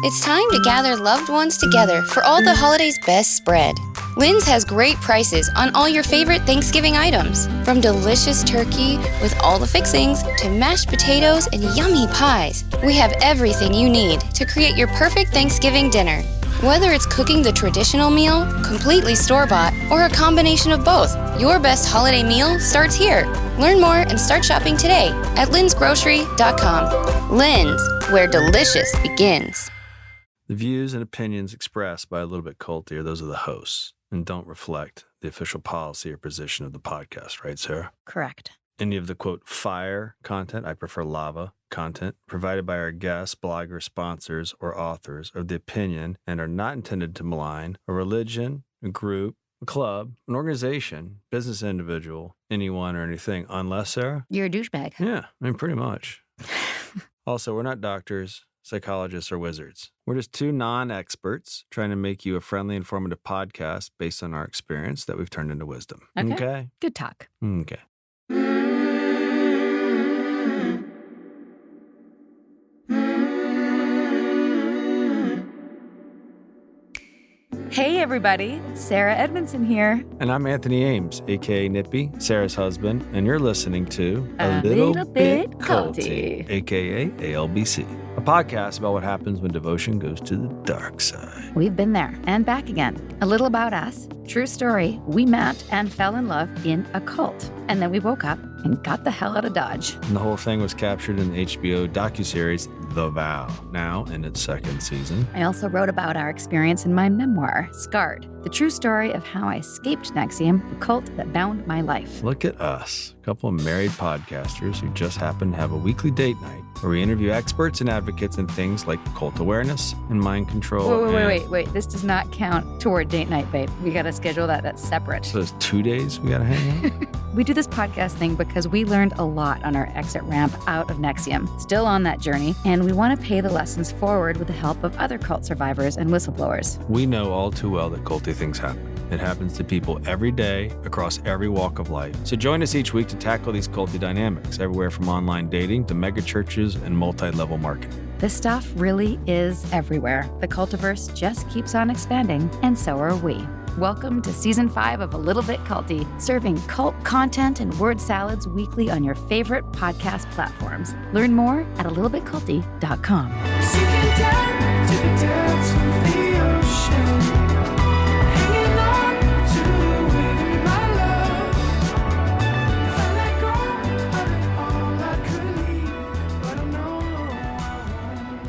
It's time to gather loved ones together for all the holidays' best spread. Lynn's has great prices on all your favorite Thanksgiving items, from delicious turkey with all the fixings to mashed potatoes and yummy pies. We have everything you need to create your perfect Thanksgiving dinner. Whether it's cooking the traditional meal, completely store-bought, or a combination of both, your best holiday meal starts here. Learn more and start shopping today at lynsgrocery.com. Lynn's, where delicious begins. The views and opinions expressed by A Little Bit Culty are those of the hosts and don't reflect the official policy or position of the podcast, right, Sarah? Correct. Any of the, quote, fire content, I prefer lava content, provided by our guests, bloggers, sponsors, or authors are the opinion and are not intended to malign a religion, a group, a club, an organization, business individual, anyone or anything, unless, Sarah? You're a douchebag. Yeah, I mean, pretty much. Also, we're not doctors, psychologists, or wizards. We're just two non-experts trying to make you a friendly, informative podcast based on our experience that we've turned into wisdom. Okay? Good talk. Okay. Hey, everybody. Sarah Edmondson here. And I'm Anthony Ames, a.k.a. Nippy, Sarah's husband, and you're listening to A Little Bit Culty, a.k.a. ALBC, a podcast about what happens when devotion goes to the dark side. We've been there and back again. A little about us. True story. We met and fell in love in a cult. And then we woke up and got the hell out of Dodge. And the whole thing was captured in the HBO docuseries The Vow, now in its second season. I also wrote about our experience in my memoir, Scarred, the true story of how I escaped NXIVM, the cult that bound my life. Look at us, a couple of married podcasters who just happen to have a weekly date night where we interview experts and advocates in things like cult awareness and mind control. Wait. This does not count toward date night, babe. We got to schedule that. That's separate. So it's 2 days we got to hang out? We do this podcast thing because we learned a lot on our exit ramp out of NXIVM. Still on that journey, and we want to pay the lessons forward with the help of other cult survivors and whistleblowers. We know all too well that culty things happen. It happens to people every day across every walk of life. So join us each week to tackle these culty dynamics, everywhere from online dating to mega churches and multi-level marketing. This stuff really is everywhere. The cultiverse just keeps on expanding, and so are we. Welcome to Season 5 of A Little Bit Culty, serving cult content and word salads weekly on your favorite podcast platforms. Learn more at alittlebitculty.com. Sinking down to the depths of the ocean, hanging on to it, my love. If I let go of it all, I could leave, but I know I won't.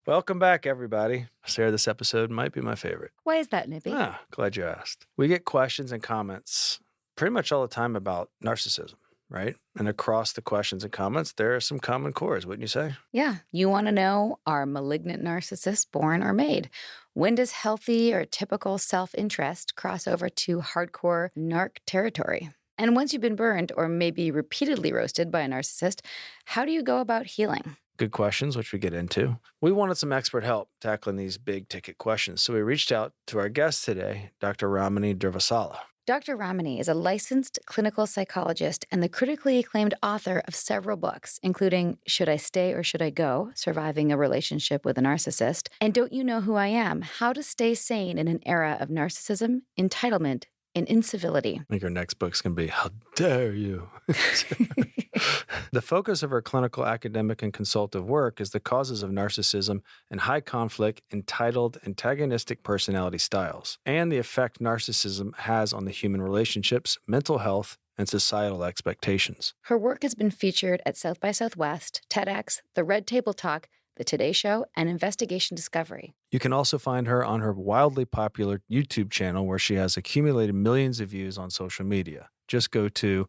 Welcome back, everybody. Sarah, this episode might be my favorite. Why is that, Nippy? Glad you asked. We get questions and comments pretty much all the time about narcissism, right? And across the questions and comments, there are some common cores, wouldn't you say? Yeah. You want to know, are malignant narcissists born or made? When does healthy or typical self-interest cross over to hardcore narc territory? And once you've been burned or maybe repeatedly roasted by a narcissist, how do you go about healing? Good questions, which we get into. We wanted some expert help tackling these big ticket questions, so we reached out to our guest today, Dr. Ramani Durvasula. Dr. Ramani is a licensed clinical psychologist and the critically acclaimed author of several books, including Should I Stay or Should I Go? Surviving a Relationship with a Narcissist, and Don't You Know Who I Am? How to Stay Sane in an Era of Narcissism, Entitlement, and Incivility. I think our next book's going to be How Dare You? The focus of her clinical, academic, and consultative work is the causes of narcissism and high conflict, entitled, antagonistic personality styles, and the effect narcissism has on the human relationships, mental health, and societal expectations. Her work has been featured at South by Southwest, TEDx, The Red Table Talk, The Today Show, and Investigation Discovery. You can also find her on her wildly popular YouTube channel where she has accumulated millions of views on social media. Just go to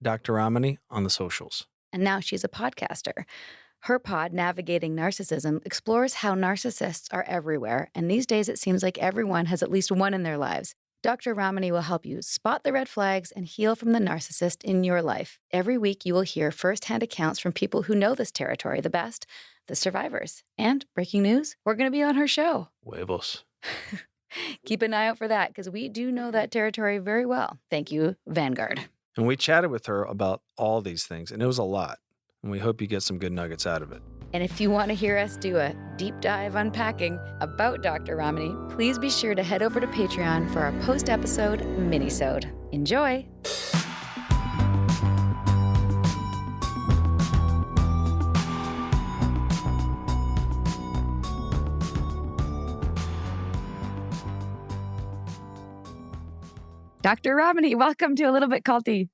@Dr. Ramani on the socials. And now she's a podcaster. Her pod, Navigating Narcissism, explores how narcissists are everywhere, and these days it seems like everyone has at least one in their lives. Dr. Ramani will help you spot the red flags and heal from the narcissist in your life. Every week you will hear firsthand accounts from people who know this territory the best, the survivors. And breaking news, we're going to be on her show. Huevos. Keep an eye out for that, because we do know that territory very well. Thank you, Vanguard. And we chatted with her about all these things, and it was a lot. And we hope you get some good nuggets out of it. And if you want to hear us do a deep dive unpacking about Dr. Ramani, please be sure to head over to Patreon for our post-episode minisode. Enjoy! Dr. Ramani, welcome to A Little Bit Culty.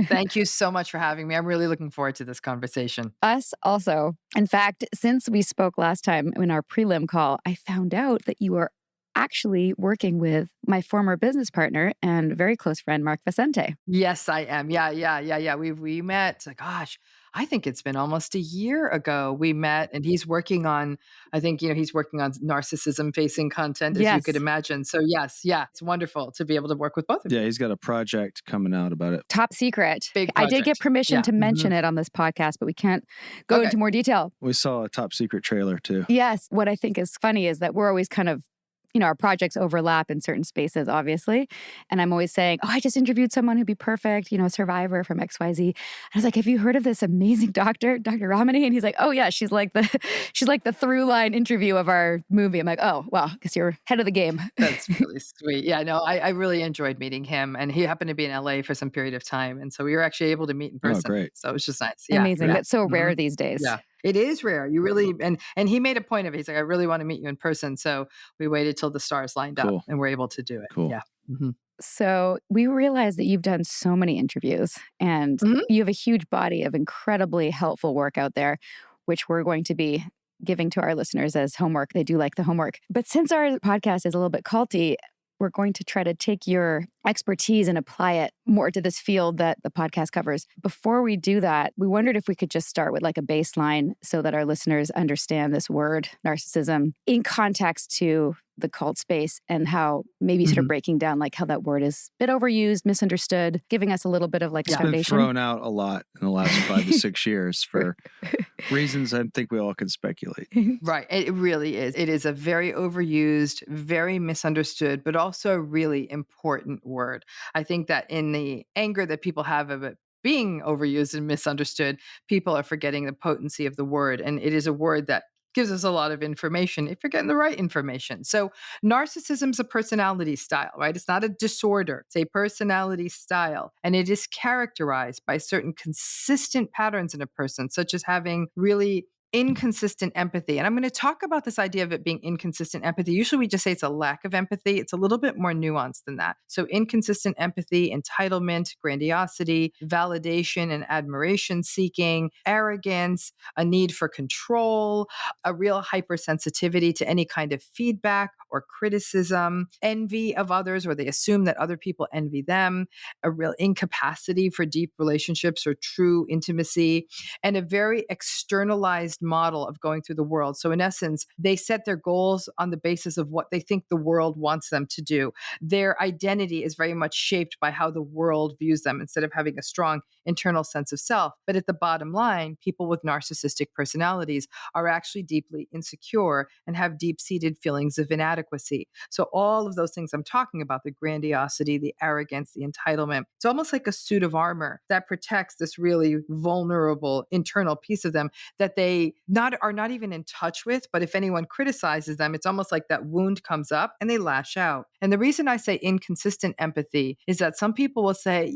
Thank you so much for having me. I'm really looking forward to this conversation. Us also. In fact, since we spoke last time in our prelim call, I found out that you are actually working with my former business partner and very close friend, Mark Vicente. Yes, I am. Yeah. We met, gosh, I think it's been almost a year ago we met, and he's working on, I think, he's working on narcissism facing content, as you could imagine. So yes, it's wonderful to be able to work with both of you. Yeah, he's got a project coming out about it. Top secret. Big I did get project. permission Yeah. to mention it on this podcast, but we can't go Okay. into more detail. We saw a top secret trailer too. Yes. What I think is funny is that we're always kind of, our projects overlap in certain spaces, obviously. And I'm always saying, I just interviewed someone who'd be perfect, a survivor from XYZ. And I was like, have you heard of this amazing doctor, Dr. Ramani? And he's like, oh yeah, she's like the through line interview of our movie. I'm like, oh, well, I guess you're head of the game. That's really sweet. Yeah, no, I really enjoyed meeting him, and he happened to be in LA for some period of time. And so we were actually able to meet in person. Great. So it was just nice. Yeah, Amazing. yeah. That's so rare these days. Yeah. It is rare. You really, and he made a point of it. He's like, I really want to meet you in person. So we waited till the stars lined Cool. up and we're able to do it. Cool. Yeah. Mm-hmm. So we realized that you've done so many interviews and you have a huge body of incredibly helpful work out there, which we're going to be giving to our listeners as homework. They do like the homework. But since our podcast is a little bit culty, we're going to try to take your expertise and apply it more to this field that the podcast covers. Before we do that, we wondered if we could just start with like a baseline so that our listeners understand this word, narcissism, in context to the cult space and how maybe sort of breaking down like how that word is a bit overused, misunderstood, giving us a little bit of like It's been foundation. thrown out a lot in the last 5 to 6 years for reasons I think we all can speculate. Right. It really is. It is a very overused, very misunderstood, but also really important word. I think that in the anger that people have of it being overused and misunderstood, people are forgetting the potency of the word. And it is a word that gives us a lot of information if you're getting the right information. So narcissism's a personality style, right? It's not a disorder. It's a personality style. And it is characterized by certain consistent patterns in a person, such as having really inconsistent empathy. And I'm going to talk about this idea of it being inconsistent empathy. Usually we just say it's a lack of empathy. It's a little bit more nuanced than that. So inconsistent empathy, entitlement, grandiosity, validation and admiration seeking, arrogance, a need for control, a real hypersensitivity to any kind of feedback or criticism, envy of others, or they assume that other people envy them, a real incapacity for deep relationships or true intimacy, and a very externalized model of going through the world. So in essence, they set their goals on the basis of what they think the world wants them to do. Their identity is very much shaped by how the world views them instead of having a strong internal sense of self. But at the bottom line, people with narcissistic personalities are actually deeply insecure and have deep-seated feelings of inadequacy. So all of those things I'm talking about, the grandiosity, the arrogance, the entitlement, it's almost like a suit of armor that protects this really vulnerable internal piece of them that they are not even in touch with. But if anyone criticizes them, it's almost like that wound comes up and they lash out. And the reason I say inconsistent empathy is that some people will say,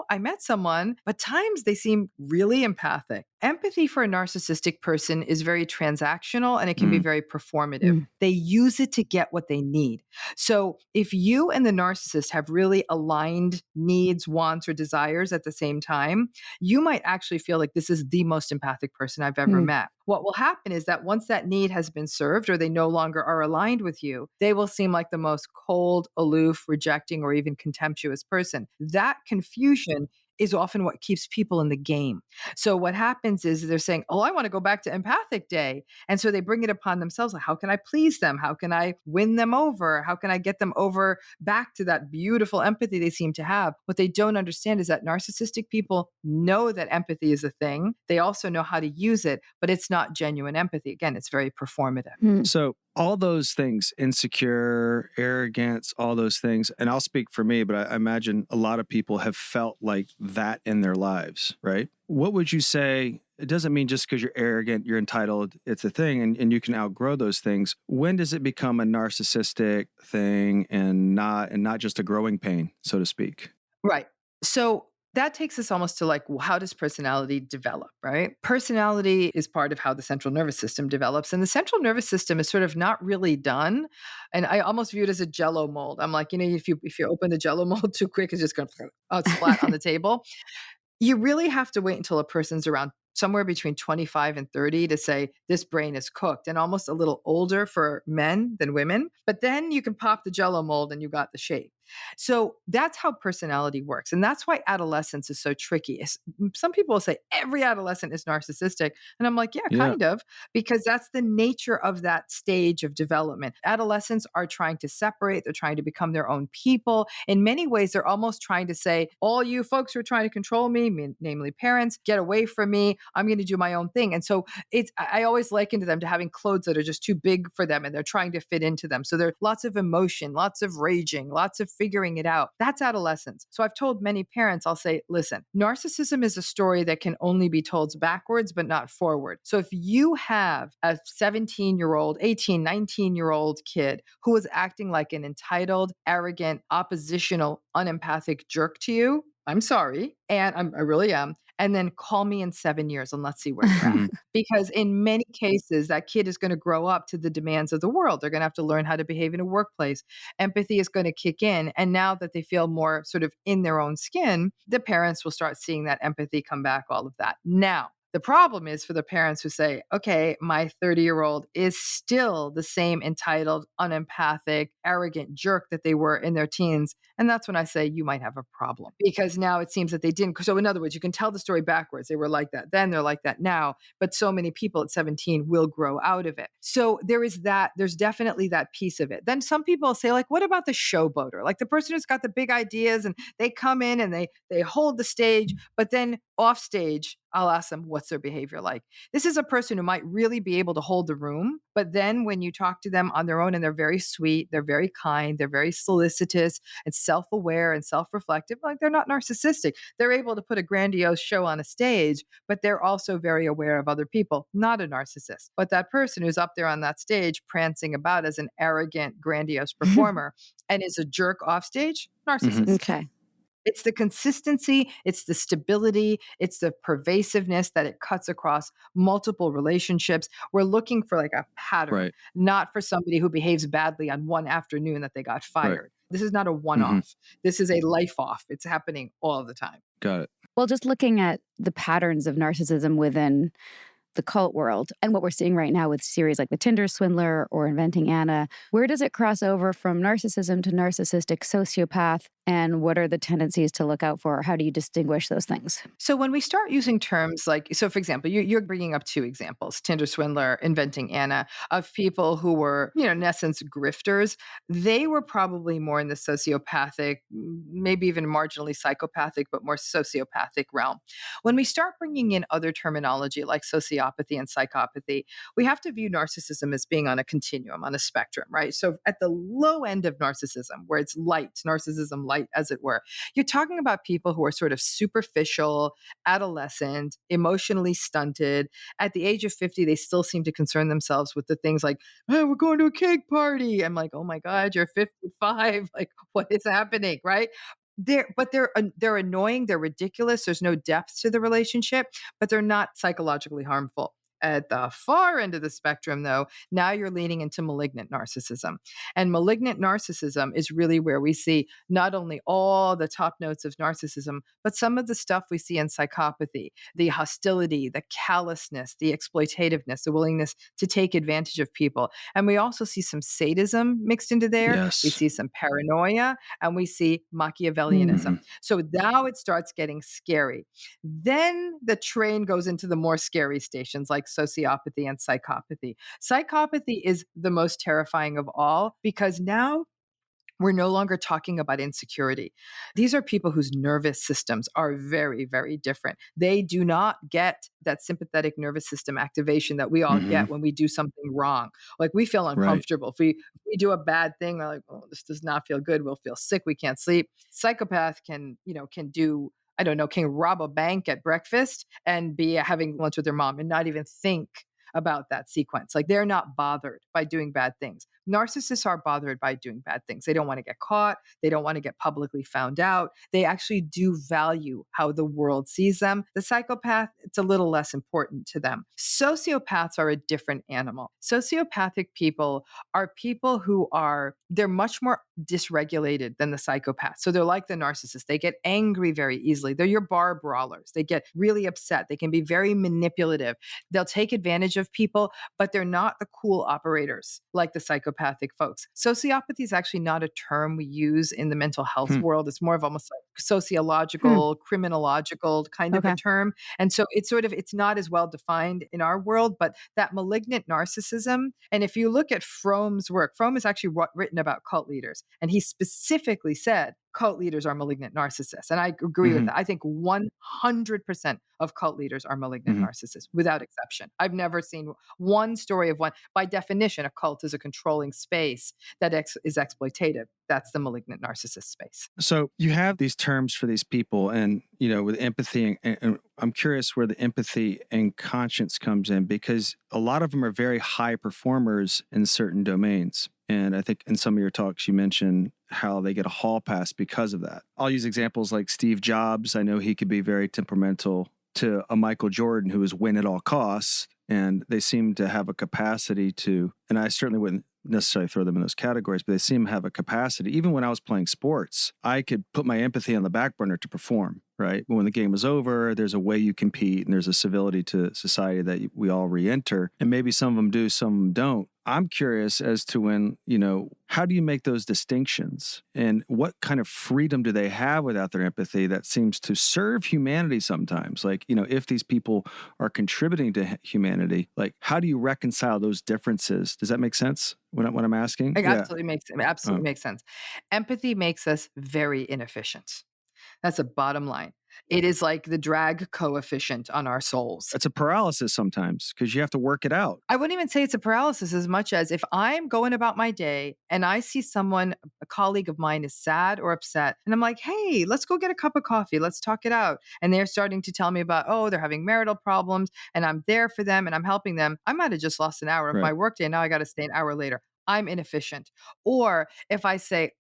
I met someone, but times they seem really empathic. Empathy for a narcissistic person is very transactional and it can be very performative. They use it to get what they need. So if you and the narcissist have really aligned needs, wants, or desires at the same time, you might actually feel like this is the most empathic person I've ever met. What will happen is that once that need has been served or they no longer are aligned with you, they will seem like the most cold, aloof, rejecting, or even contemptuous person. That confusion is often what keeps people in the game. So what happens is they're saying, I want to go back to empathic day. And so they bring it upon themselves. Like, how can I please them? How can I win them over? How can I get them over back to that beautiful empathy they seem to have? What they don't understand is that narcissistic people know that empathy is a thing. They also know how to use it, but it's not genuine empathy. Again, it's very performative. So all those things, insecure, arrogance, all those things, and I'll speak for me, but I imagine a lot of people have felt like that in their lives, right? What would you say it doesn't mean just because you're arrogant, you're entitled, it's a thing, and you can outgrow those things. When does it become a narcissistic thing and not just a growing pain, so to speak? Right. So that takes us almost to like, well, how does personality develop, right? Personality is part of how the central nervous system develops. And the central nervous system is sort of not really done. And I almost view it as a jello mold. I'm like, if you open the jello mold too quick, it's just going to splat on the table. You really have to wait until a person's around somewhere between 25 and 30 to say this brain is cooked, and almost a little older for men than women. But then you can pop the jello mold and you got the shape. So that's how personality works. And that's why adolescence is so tricky. Some people will say every adolescent is narcissistic. And I'm like, yeah, Yeah. kind of, because that's the nature of that stage of development. Adolescents are trying to separate, they're trying to become their own people. In many ways, they're almost trying to say, all you folks who are trying to control me, namely parents, get away from me. I'm going to do my own thing. And so I always liken to them to having clothes that are just too big for them and they're trying to fit into them. So there's lots of emotion, lots of raging, lots of figuring it out. That's adolescence. So I've told many parents, I'll say, listen, narcissism is a story that can only be told backwards, but not forward. So if you have a 17-year-old, 18, 19-year-old kid who is acting like an entitled, arrogant, oppositional, unempathic jerk to you, I'm sorry. And I really am. And then call me in 7 years and let's see where you're at. Mhm. Because in many cases, that kid is going to grow up to the demands of the world. They're going to have to learn how to behave in a workplace. Empathy is going to kick in. And now that they feel more sort of in their own skin, the parents will start seeing that empathy come back, all of that. Now, the problem is for the parents who say, okay, my 30-year-old is still the same entitled, unempathic, arrogant jerk that they were in their teens. And that's when I say you might have a problem, because now it seems that they didn't. So in other words, you can tell the story backwards. They were like that then, they're like that now. But so many people at 17 will grow out of it. So there is that. There's definitely that piece of it. Then some people say, like, what about the showboater? Like the person who's got the big ideas and they come in and they hold the stage, but then off stage, I'll ask them, what's their behavior like? This is a person who might really be able to hold the room, but then when you talk to them on their own and they're very sweet, they're very kind, they're very solicitous and self-aware and self-reflective, like they're not narcissistic. They're able to put a grandiose show on a stage, but they're also very aware of other people, not a narcissist. But that person who's up there on that stage prancing about as an arrogant, grandiose performer and is a jerk off stage, narcissist. Okay. It's the consistency, it's the stability, it's the pervasiveness that it cuts across multiple relationships. We're looking for like a pattern, Right. not for somebody who behaves badly on one afternoon that they got fired. This is not a one Mhm. off. This is a life off. It's happening all the time. Got it. Well, just looking at the patterns of narcissism within the cult world and what we're seeing right now with series like The Tinder Swindler or Inventing Anna, where does it cross over from narcissism to narcissistic sociopath? And what are the tendencies to look out for? How do you distinguish those things? So when we start using terms like, so for example, you're bringing up two examples, Tinder Swindler, Inventing Anna, of people who were, in essence, grifters. They were probably more in the sociopathic, maybe even marginally psychopathic, but more sociopathic realm. When we start bringing in other terminology like sociopathy and psychopathy, we have to view narcissism as being on a continuum, on a spectrum, right? So at the low end of narcissism, where it's light, narcissism light, as it were, you're talking about people who are sort of superficial, adolescent, emotionally stunted. At the age of 50, they still seem to concern themselves with the things like, hey, we're going to a cake party. I'm like, oh my God, you're 55. Like, what is happening, right? They're annoying, they're ridiculous. There's no depth to the relationship, but they're not psychologically harmful. At the far end of the spectrum, though, now you're leaning into malignant narcissism. And malignant narcissism is really where we see not only all the top notes of narcissism, but some of the stuff we see in psychopathy, the hostility, the callousness, the exploitativeness, the willingness to take advantage of people. And we also see some sadism mixed into there. We Yes. see some paranoia, and we see Machiavellianism. Mhm. So now it starts getting scary. Then the train goes into the more scary stations like sociopathy and psychopathy. Psychopathy is the most terrifying of all because now we're no longer talking about insecurity. These are people whose nervous systems are very, very different. They do not get that sympathetic nervous system activation that we all get Mhm. when we do something wrong. Like we feel Right. uncomfortable. If we do a bad thing, we're like, oh, this does not feel good. We'll feel sick. We can't sleep. Psychopath can do I don't know, can rob a bank at breakfast and be having lunch with their mom and not even think about that sequence. Like they're not bothered by doing bad things. Narcissists are bothered by doing bad things. They don't want to get caught. They don't want to get publicly found out. They actually do value how the world sees them. The psychopath, it's a little less important to them. Sociopaths are a different animal. Sociopathic people are people who they're much more dysregulated than the psychopaths. So they're like the narcissist. They get angry very easily. They're your bar brawlers. They get really upset. They can be very manipulative. They'll take advantage of people, but they're not the cool operators like the psychopathic folks. Sociopathy is actually not a term we use in the mental health world. It's more of almost like sociological, criminological kind of a Okay. term. And so it's not as well defined in our world, but that malignant narcissism. And if you look at Fromm's work, Fromm has actually written about cult leaders. And he specifically said cult leaders are malignant narcissists. And I agree with that. I think 100% of cult leaders are malignant narcissists without exception. I've never seen one story of one. By definition, a cult is a controlling space that is exploitative. That's the malignant narcissist space. So you have these terms for these people, and with empathy, and I'm curious where the empathy and conscience comes in, because a lot of them are very high performers in certain domains. And I think in some of your talks, you mentioned how they get a hall pass because of that. I'll use examples like Steve Jobs. I know he could be very temperamental, to a Michael Jordan who is win at all costs. And they seem to have a capacity to, and I certainly wouldn't necessarily throw them in those categories, but they seem to have a capacity. Even when I was playing sports, I could put my empathy on the back burner to perform, right? But when the game was over, there's a way you compete and there's a civility to society that we all re-enter. And maybe some of them do, some of them don't. I'm curious as to when, how do you make those distinctions, and what kind of freedom do they have without their empathy that seems to serve humanity sometimes? Like, if these people are contributing to humanity, like how do you reconcile those differences? Does that make sense what I'm asking? It absolutely makes sense. Empathy makes us very inefficient. That's a bottom line. It is like the drag coefficient on our souls. It's a paralysis sometimes because you have to work it out. I wouldn't even say it's a paralysis as much as if I'm going about my day and I see someone, a colleague of mine, is sad or upset, and I'm like, hey, let's go get a cup of coffee. Let's talk it out. And they're starting to tell me about, they're having marital problems, and I'm there for them and I'm helping them. I might have just lost an hour of my workday, and now I got to stay an hour later. I'm inefficient. Or if I say,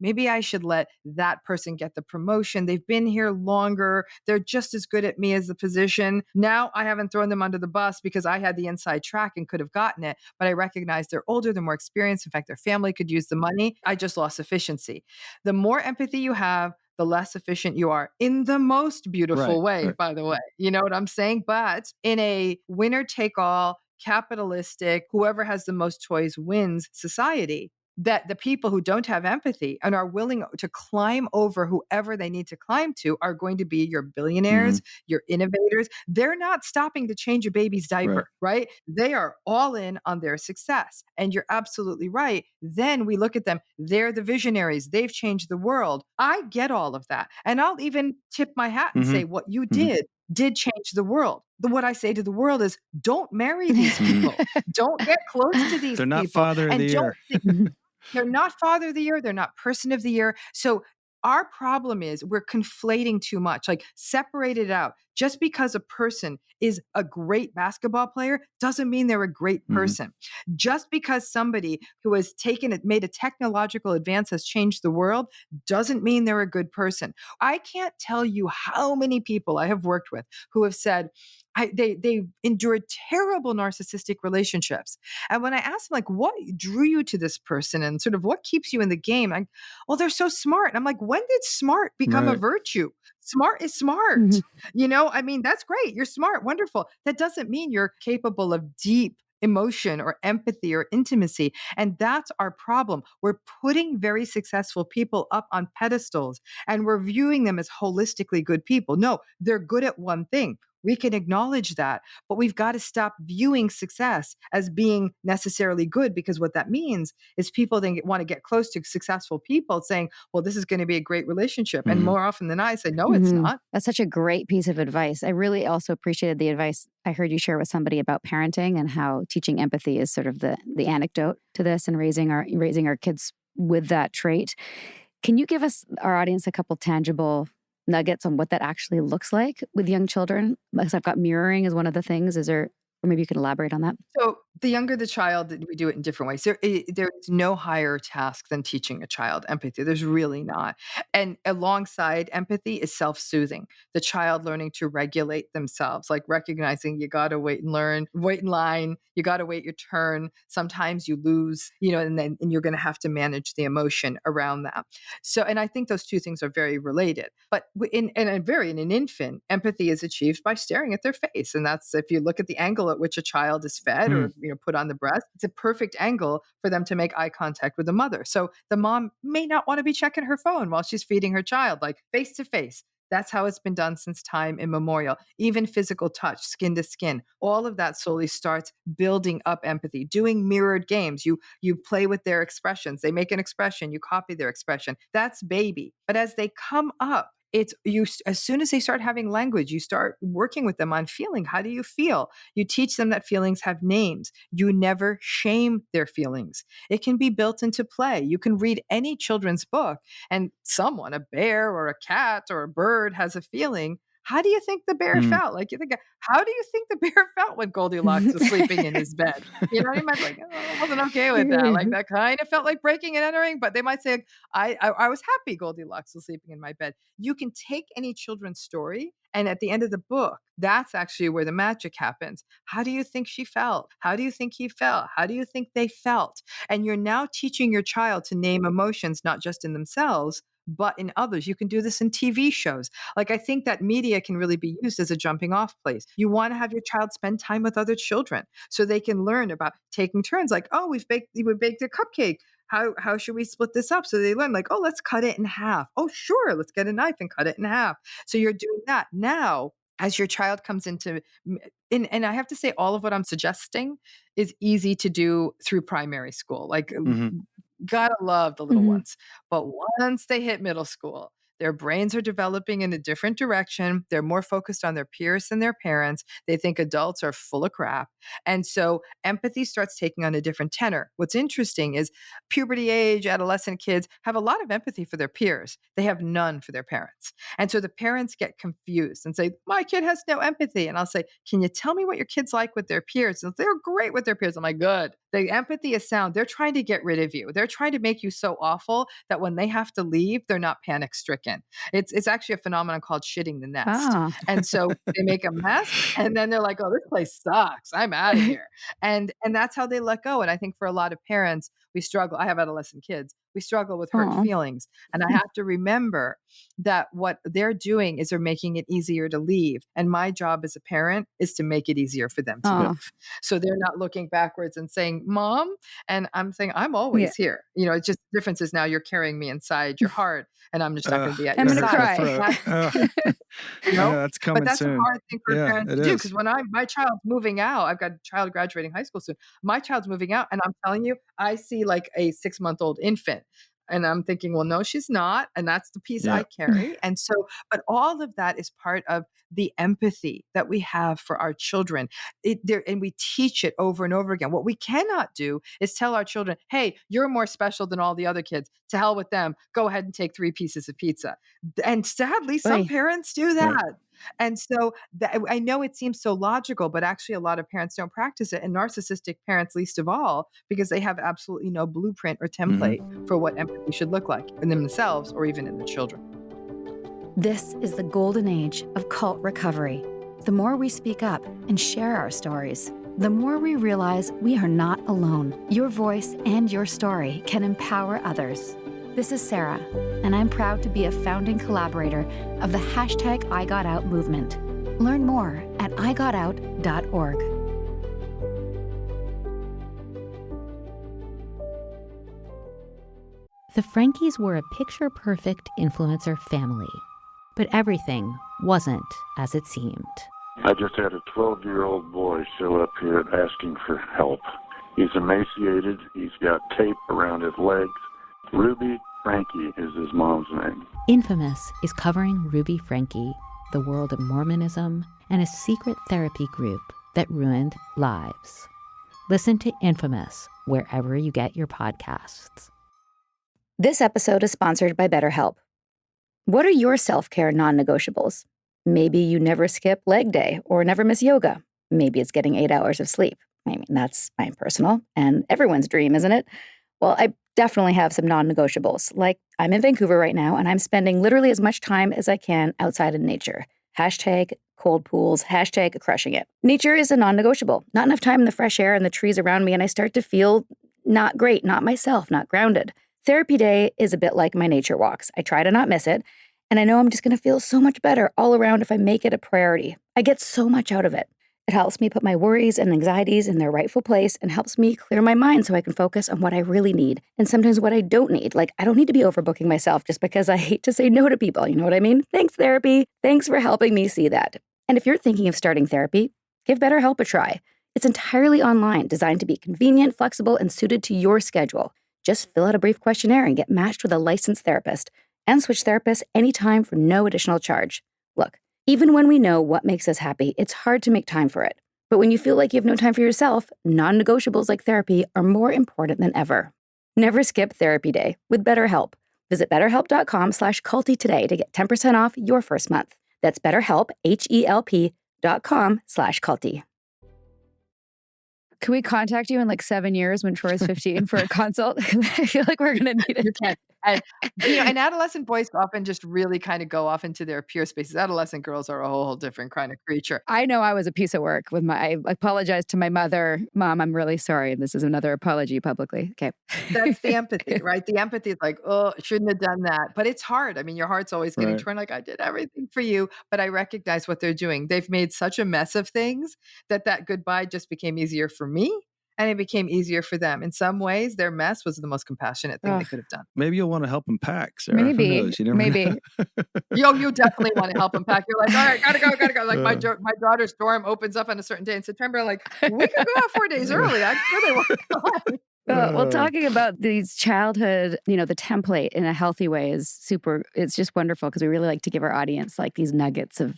maybe I should let that person get the promotion. They've been here longer. They're just as good at me as the position. Now I haven't thrown them under the bus because I had the inside track and could have gotten it, but I recognize they're older, they're more experienced. In fact, their family could use the money. I just lost efficiency. The more empathy you have, the less efficient you are, in the most beautiful way, by the way. You know what I'm saying? But in a winner take all, capitalistic, whoever has the most toys wins society, that the people who don't have empathy and are willing to climb over whoever they need to climb to are going to be your billionaires, your innovators. They're not stopping to change a baby's diaper, right? They are all in on their success. And you're absolutely right. Then we look at them. They're the visionaries. They've changed the world. I get all of that. And I'll even tip my hat and say what you did change the world. What I say to the world is, don't marry these people. Don't get close to these people. They're not father of the year. They're not father of the year. They're not person of the year. So our problem is we're conflating too much, like separate it out. Just because a person is a great basketball player doesn't mean they're a great person. Just because somebody who has made a technological advance has changed the world doesn't mean they're a good person. I can't tell you how many people I have worked with who have said, they endured terrible narcissistic relationships. And when I asked them, like, what drew you to this person and sort of what keeps you in the game? They're so smart. And I'm like, when did smart become a virtue? Smart is smart. That's great. You're smart. Wonderful. That doesn't mean you're capable of deep emotion or empathy or intimacy. And that's our problem. We're putting very successful people up on pedestals and we're viewing them as holistically good people. No, they're good at one thing. We can acknowledge that, but we've got to stop viewing success as being necessarily good, because what that means is people then want to get close to successful people saying, well, this is going to be a great relationship. And more often than not, I say, no, it's not. That's such a great piece of advice. I really also appreciated the advice I heard you share with somebody about parenting and how teaching empathy is sort of the anecdote to this and raising our kids with that trait. Can you give us, our audience, a couple tangible nuggets on what that actually looks like with young children? Because I've got mirroring as one of the things. Is there, or maybe you can elaborate on that? So the younger the child, we do it in different ways. There is no higher task than teaching a child empathy. There's really not. And alongside empathy is self-soothing. The child learning to regulate themselves, like recognizing you got to wait in line. You got to wait your turn. Sometimes you lose, and you're going to have to manage the emotion around that. So, and I think those two things are very related. But in an infant, empathy is achieved by staring at their face. And that's, if you look at the angle at which a child is fed or put on the breast, it's a perfect angle for them to make eye contact with the mother. So the mom may not want to be checking her phone while she's feeding her child, like face to face. That's how it's been done since time immemorial. Even physical touch, skin to skin, all of that slowly starts building up empathy. Doing mirrored games, you play with their expressions. They make an expression, you copy their expression. That's baby. But as they come up, as soon as they start having language, you start working with them on feeling. How do you feel? You teach them that feelings have names. You never shame their feelings. It can be built into play. You can read any children's book and a bear or a cat or a bird has a feeling. How do you think the bear felt? Like, you think, how do you think the bear felt when Goldilocks was sleeping in his bed? You know what I mean? Like, I wasn't okay with that. Like, that kind of felt like breaking and entering, but they might say, I was happy Goldilocks was sleeping in my bed. You can take any children's story, and at the end of the book, that's actually where the magic happens. How do you think she felt? How do you think he felt? How do you think they felt? And you're now teaching your child to name emotions, not just in themselves, but in others. You can do this in TV shows. Like, I think that media can really be used as a jumping off place. You want to have your child spend time with other children so they can learn about taking turns. Like, oh, we baked a cupcake. How should we split this up? So they learn, like, oh, let's cut it in half. Oh, sure, let's get a knife and cut it in half. So you're doing that. Now, as your child comes into, and I have to say, all of what I'm suggesting is easy to do through primary school. Like, gotta love the little ones. But once they hit middle school, their brains are developing in a different direction. They're more focused on their peers than their parents. They think adults are full of crap. And so empathy starts taking on a different tenor. What's interesting is puberty age, adolescent kids have a lot of empathy for their peers. They have none for their parents. And so the parents get confused and say, my kid has no empathy. And I'll say, can you tell me what your kid's like with their peers? And they're great with their peers. I'm like, good. The empathy is sound. They're trying to get rid of you. They're trying to make you so awful that when they have to leave, they're not panic stricken. It's actually a phenomenon called shitting the nest. Ah. And so they make a mess and then they're like, oh, this place sucks. I'm out of here. And that's how they let go. And I think for a lot of parents, we struggle. I have adolescent kids. We struggle with hurt Aw. feelings. And I have to remember that what they're doing is they're making it easier to leave. And my job as a parent is to make it easier for them to Aw. leave. So they're not looking backwards and saying, Mom, and I'm saying, I'm always here. It's just the difference is now you're carrying me inside your heart and I'm just not going to be at I'm your gonna side. cry. That's coming But that's soon. a hard thing for Yeah, parents it to do is. because when my child's moving out, I've got a child graduating high school soon. My child's moving out, and I'm telling you, I see like a 6-month-old infant. And I'm thinking, well, no, she's not. And that's the piece Yeah. I carry. And so, but all of that is part of the empathy that we have for our children. And we teach it over and over again. What we cannot do is tell our children, hey, you're more special than all the other kids. To hell with them. Go ahead and take 3 pieces of pizza. And sadly, some Oy. parents do that. And so I know it seems so logical, but actually a lot of parents don't practice it. And narcissistic parents, least of all, because they have absolutely no blueprint or template for what empathy should look like in themselves or even in the children. This is the golden age of cult recovery. The more we speak up and share our stories, the more we realize we are not alone. Your voice and your story can empower others. This is Sarah, and I'm proud to be a founding collaborator of the #IGotOut movement. Learn more at igotout.org. The Frankies were a picture-perfect influencer family, but everything wasn't as it seemed. I just had a 12-year-old boy show up here asking for help. He's emaciated. He's got tape around his legs. Ruby Frankie is his mom's name. Infamous is covering Ruby Frankie, the world of Mormonism, and a secret therapy group that ruined lives. Listen to Infamous wherever you get your podcasts. This episode is sponsored by BetterHelp. What are your self-care non-negotiables? Maybe you never skip leg day or never miss yoga. Maybe it's getting 8 hours of sleep. I mean, that's my personal and everyone's dream, isn't it? Well, I definitely have some non-negotiables. Like I'm in Vancouver right now and I'm spending literally as much time as I can outside in nature. Hashtag cold pools, hashtag crushing it. Nature is a non-negotiable. Not enough time in the fresh air and the trees around me, and I start to feel not great, not myself, not grounded. Therapy day is a bit like my nature walks. I try to not miss it, and I know I'm just going to feel so much better all around if I make it a priority. I get so much out of it. It helps me put my worries and anxieties in their rightful place and helps me clear my mind so I can focus on what I really need and sometimes what I don't need. Like, I don't need to be overbooking myself just because I hate to say no to people. You know what I mean? Thanks, therapy. Thanks for helping me see that. And if you're thinking of starting therapy, give BetterHelp a try. It's entirely online, designed to be convenient, flexible, and suited to your schedule. Just fill out a brief questionnaire and get matched with a licensed therapist and switch therapists anytime for no additional charge. Look, even when we know what makes us happy, it's hard to make time for it. But when you feel like you have no time for yourself, non-negotiables like therapy are more important than ever. Never skip therapy day with BetterHelp. Visit betterhelp.com/culty today to get 10% off your first month. That's BetterHelp, HELP.com/culty. Can we contact you in like 7 years when Troy's 15 for a consult? I feel like we're going to need it. You can. And, and adolescent boys often just really kind of go off into their peer spaces. Adolescent girls are a whole different kind of creature. I know I was a piece of work with I apologized to my mother. Mom, I'm really sorry. This is another apology publicly. Okay. That's the empathy, right? The empathy is like, oh, shouldn't have done that. But it's hard. I mean, your heart's always getting Right. torn. Like, I did everything for you, but I recognize what they're doing. They've made such a mess of things that goodbye just became easier for me. And it became easier for them. In some ways, their mess was the most compassionate thing they Ugh. could have done. Maybe you'll want to help them pack, Sarah. Who Maybe. knows? You never Maybe. know. You definitely want to help them pack. You're like, all right, gotta go. Like my daughter's dorm opens up on a certain day in September. Like, we could go out 4 days early. I'm sure they want. Well, talking about these childhood, the template in a healthy way is super. It's just wonderful because we really like to give our audience like these nuggets of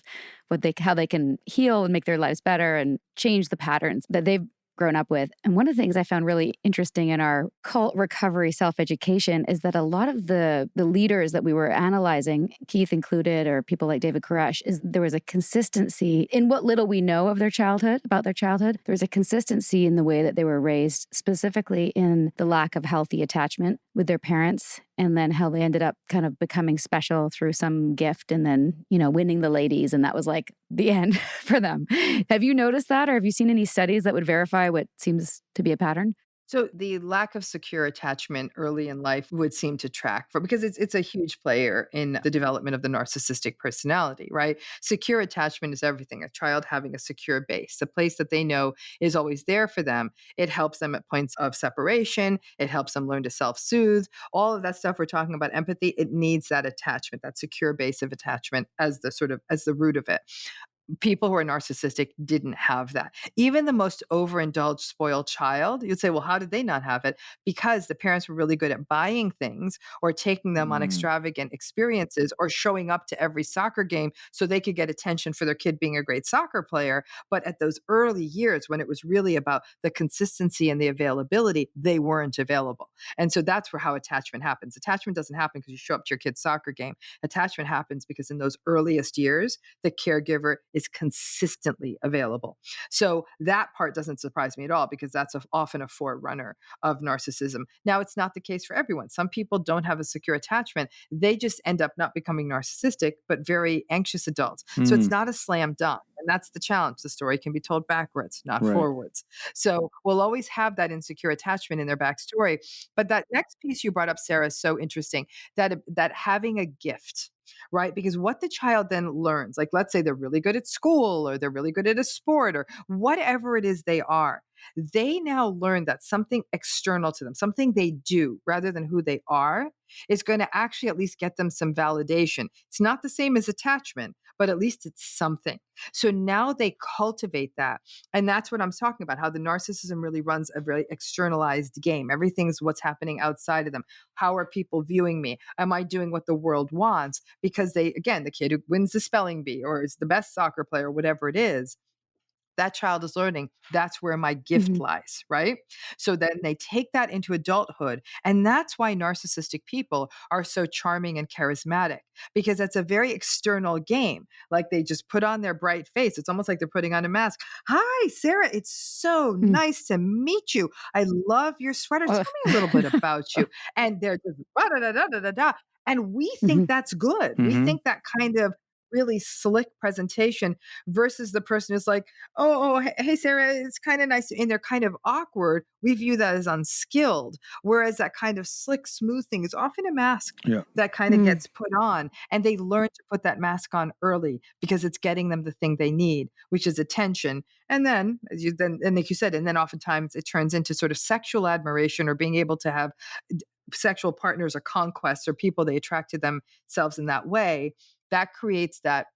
how they can heal and make their lives better and change the patterns that they've grown up with. And one of the things I found really interesting in our cult recovery self-education is that a lot of the leaders that we were analyzing, Keith included, or people like David Koresh, is there was a consistency in what little we know of their childhood, about their childhood. There was a consistency in the way that they were raised, specifically in the lack of healthy attachment with their parents, and then how they ended up kind of becoming special through some gift and then, winning the ladies. And that was like the end for them. Have you noticed that, or have you seen any studies that would verify what seems to be a pattern? So the lack of secure attachment early in life would seem to track because it's a huge player in the development of the narcissistic personality, right? Secure attachment is everything. A child having a secure base, a place that they know is always there for them. It helps them at points of separation. It helps them learn to self-soothe. All of that stuff we're talking about empathy, it needs that attachment, that secure base of attachment as the root of it. People who are narcissistic didn't have that. Even the most overindulged, spoiled child, you'd say, well, how did they not have it? Because the parents were really good at buying things or taking them on extravagant experiences or showing up to every soccer game so they could get attention for their kid being a great soccer player. But at those early years, when it was really about the consistency and the availability, they weren't available. And so that's how attachment happens. Attachment doesn't happen because you show up to your kid's soccer game. Attachment happens because in those earliest years, the caregiver is consistently available. So that part doesn't surprise me at all because that's often a forerunner of narcissism. Now, it's not the case for everyone. Some people don't have a secure attachment. They just end up not becoming narcissistic, but very anxious adults. So it's not a slam dunk. And that's the challenge. The story can be told backwards, not Right. forwards. So we'll always have that insecure attachment in their backstory. But that next piece you brought up, Sarah, is so interesting, that having a gift, right? Because what the child then learns, like let's say they're really good at school or they're really good at a sport or whatever it is they are, they now learn that something external to them, something they do rather than who they are, is going to actually at least get them some validation. It's not the same as attachment, but at least it's something. So now they cultivate that. And that's what I'm talking about, how the narcissism really runs a very externalized game. Everything's what's happening outside of them. How are people viewing me? Am I doing what the world wants? Because the kid who wins the spelling bee or is the best soccer player, whatever it is, that child is learning, that's where my gift Mhm. lies, right? So then they take that into adulthood. And that's why narcissistic people are so charming and charismatic, because it's a very external game. Like they just put on their bright face. It's almost like they're putting on a mask. Hi, Sarah. It's so Mm. nice to meet you. I love your sweater. Tell Ugh. me a little bit about you. And they're just da da da da da da. And we think Mhm. that's good. We Mm-hmm. think that kind of really slick presentation versus the person who's like, oh, hey, Sarah, it's kind of nice. And they're kind of awkward. We view that as unskilled. Whereas that kind of slick, smooth thing is often a mask Yeah. that kind of Mm. gets put on. And they learn to put that mask on early because it's getting them the thing they need, which is attention. And then, and like you said, and then oftentimes it turns into sort of sexual admiration or being able to have sexual partners or conquests or people they attract to themselves in that way. That creates that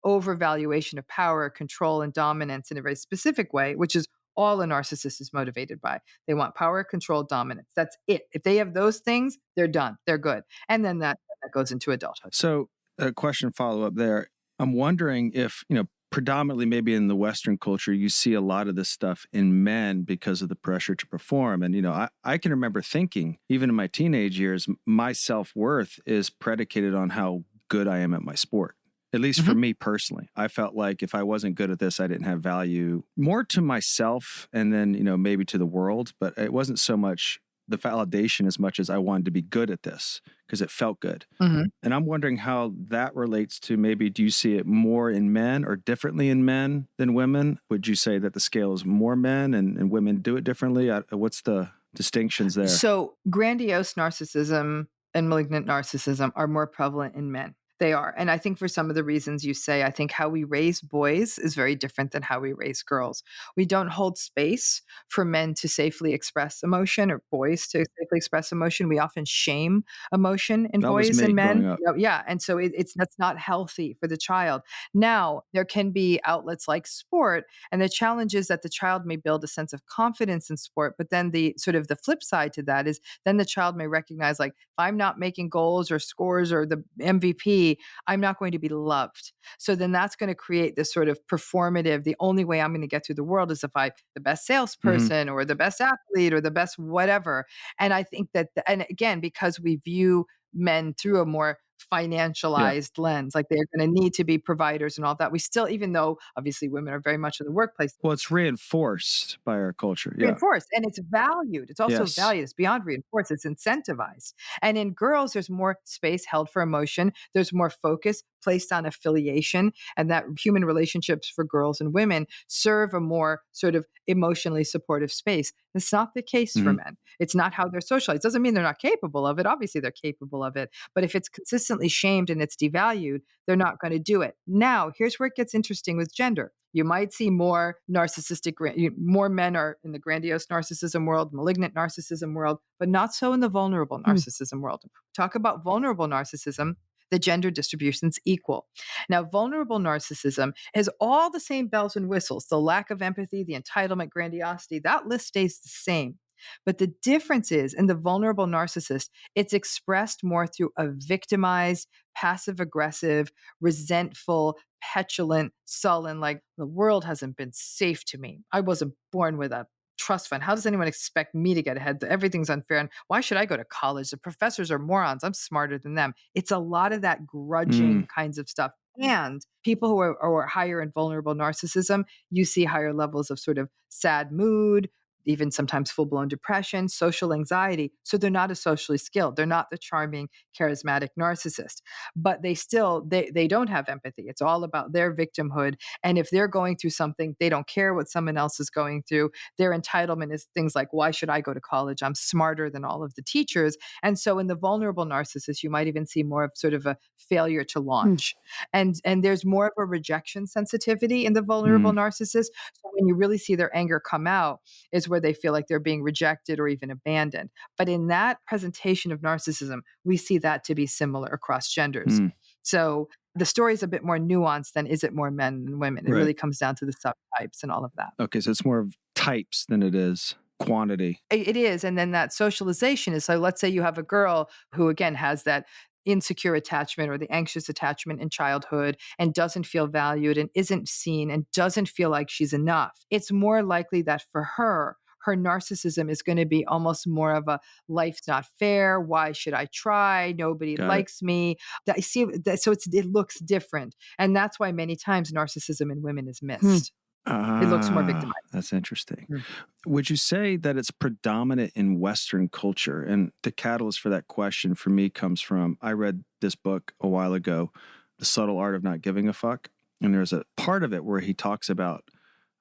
overvaluation of power, control, and dominance in a very specific way, which is all a narcissist is motivated by. They want power, control, dominance. That's it. If they have those things, they're done. They're good. And then that goes into adulthood. So a question follow up there. I'm wondering if, predominantly maybe in the Western culture, you see a lot of this stuff in men because of the pressure to perform. And, I can remember thinking, even in my teenage years, my self-worth is predicated on how good I am at my sport. At least for me personally, I felt like if I wasn't good at this, I didn't have value more to myself and then, maybe to the world. But it wasn't so much the validation as much as I wanted to be good at this because it felt good. Mhm. And I'm wondering how that relates to maybe, do you see it more in men or differently in men than women? Would you say that the scale is more men and women do it differently? What's the distinctions there? So, grandiose narcissism and malignant narcissism are more prevalent in men. They are. And I think for some of the reasons you say, I think how we raise boys is very different than how we raise girls. We don't hold space for men to safely express emotion or boys to safely express emotion. We often shame emotion in That was boys me and men. growing up. Yeah. And so that's not healthy for the child. Now, there can be outlets like sport, and the challenge is that the child may build a sense of confidence in sport, but then the sort of the flip side to that is then the child may recognize, like, if I'm not making goals or scores or the MVP, I'm not going to be loved. So then that's going to create this sort of performative, the only way I'm going to get through the world is if I'm the best salesperson or the best athlete or the best whatever. And I think that, and again, because we view men through a more financialized lens, like they're going to need to be providers and all that. We still, even though obviously women are very much in the workplace, Well, it's reinforced by our culture. Yeah. reinforced and it's valued. It's also Yes. valued. It's beyond reinforced. It's incentivized. And in girls, there's more space held for emotion. There's more focus placed on affiliation, and that human relationships for girls and women serve a more sort of emotionally supportive space. That's not the case for men. It's not how they're socialized. Doesn't mean they're not capable of it. Obviously, they're capable of it. But if it's consistently shamed and it's devalued, they're not going to do it. Now, here's where it gets interesting with gender. You might see more narcissistic, more men are in the grandiose narcissism world, malignant narcissism world, but not so in the vulnerable narcissism world. Talk about vulnerable narcissism. The gender distribution's equal. Now, vulnerable narcissism has all the same bells and whistles, the lack of empathy, the entitlement, grandiosity, that list stays the same. But the difference is in the vulnerable narcissist, it's expressed more through a victimized, passive aggressive, resentful, petulant, sullen, like the world hasn't been safe to me. I wasn't born with a trust fund. How does anyone expect me to get ahead? Everything's unfair. And why should I go to college? The professors are morons. I'm smarter than them. It's a lot of that grudging kinds of stuff. And people who are higher in vulnerable narcissism, you see higher levels of sort of sad mood, even sometimes full-blown depression, social anxiety. So they're not as socially skilled. They're not the charming, charismatic narcissist. But they don't have empathy. It's all about their victimhood. And if they're going through something, they don't care what someone else is going through. Their entitlement is things like, why should I go to college? I'm smarter than all of the teachers. And so in the vulnerable narcissist, you might even see more of sort of a failure to launch. And there's more of a rejection sensitivity in the vulnerable narcissist. So when you really see their anger come out is where they feel like they're being rejected or even abandoned. But in that presentation of narcissism, we see that to be similar across genders. So the story is a bit more nuanced than is it more men than women. It really comes down to the subtypes and all of that. Okay, so it's more of types than it is quantity. It is. And then that socialization is, so let's say you have a girl who, again, has that insecure attachment or the anxious attachment in childhood and doesn't feel valued and isn't seen and doesn't feel like she's enough, it's more likely that for her, her narcissism is going to be almost more of a life's not fair. Why should I try? Nobody Got it. likes me. So it looks different. And that's why many times narcissism in women is missed. It looks more victimized. That's interesting. Mm. Would you say that it's predominant in Western culture? And the catalyst for that question for me comes from, I read this book a while ago, The Subtle Art of Not Giving a Fuck. And there's a part of it where he talks about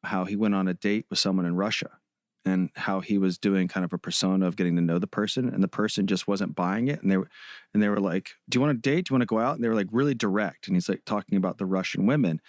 how he went on a date with someone in Russia and how he was doing kind of a persona of getting to know the person, and the person just wasn't buying it. And they were like, do you want to date? Do you want to go out? And they were like really direct. And he's like talking about the Russian women.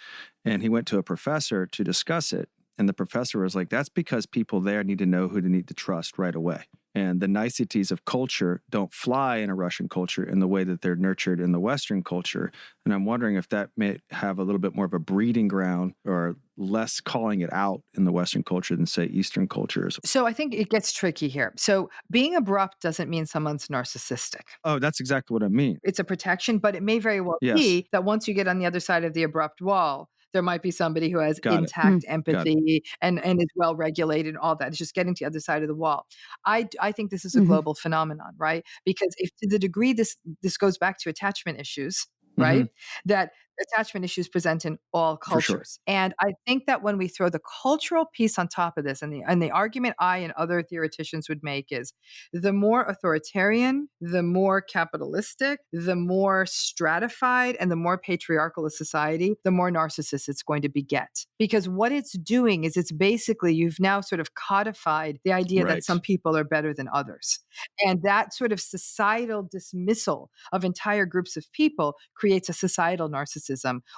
And he went to a professor to discuss it. And the professor was like, that's because people there need to know who they need to trust right away. And the niceties of culture don't fly in a Russian culture in the way that they're nurtured in the Western culture. And I'm wondering if that may have a little bit more of a breeding ground or less calling it out in the Western culture than, say, Eastern cultures. So I think it gets tricky here. So being abrupt doesn't mean someone's narcissistic. Oh, that's exactly what I mean. It's a protection, but it may very well Yes. be that once you get on the other side of the abrupt wall, there might be somebody who has Got it. intact empathy and is well regulated and all that. It's just getting to the other side of the wall. I think this is a global phenomenon, right? Because if to the degree this goes back to attachment issues, right? That attachment issues present in all For sure. cultures. And I think that when we throw the cultural piece on top of this, and the argument I and other theoreticians would make is the more authoritarian, the more capitalistic, the more stratified, and the more patriarchal a society, the more narcissists it's going to beget. Because what it's doing is it's basically, you've now sort of codified the idea Right. that some people are better than others. And that sort of societal dismissal of entire groups of people creates a societal narcissism,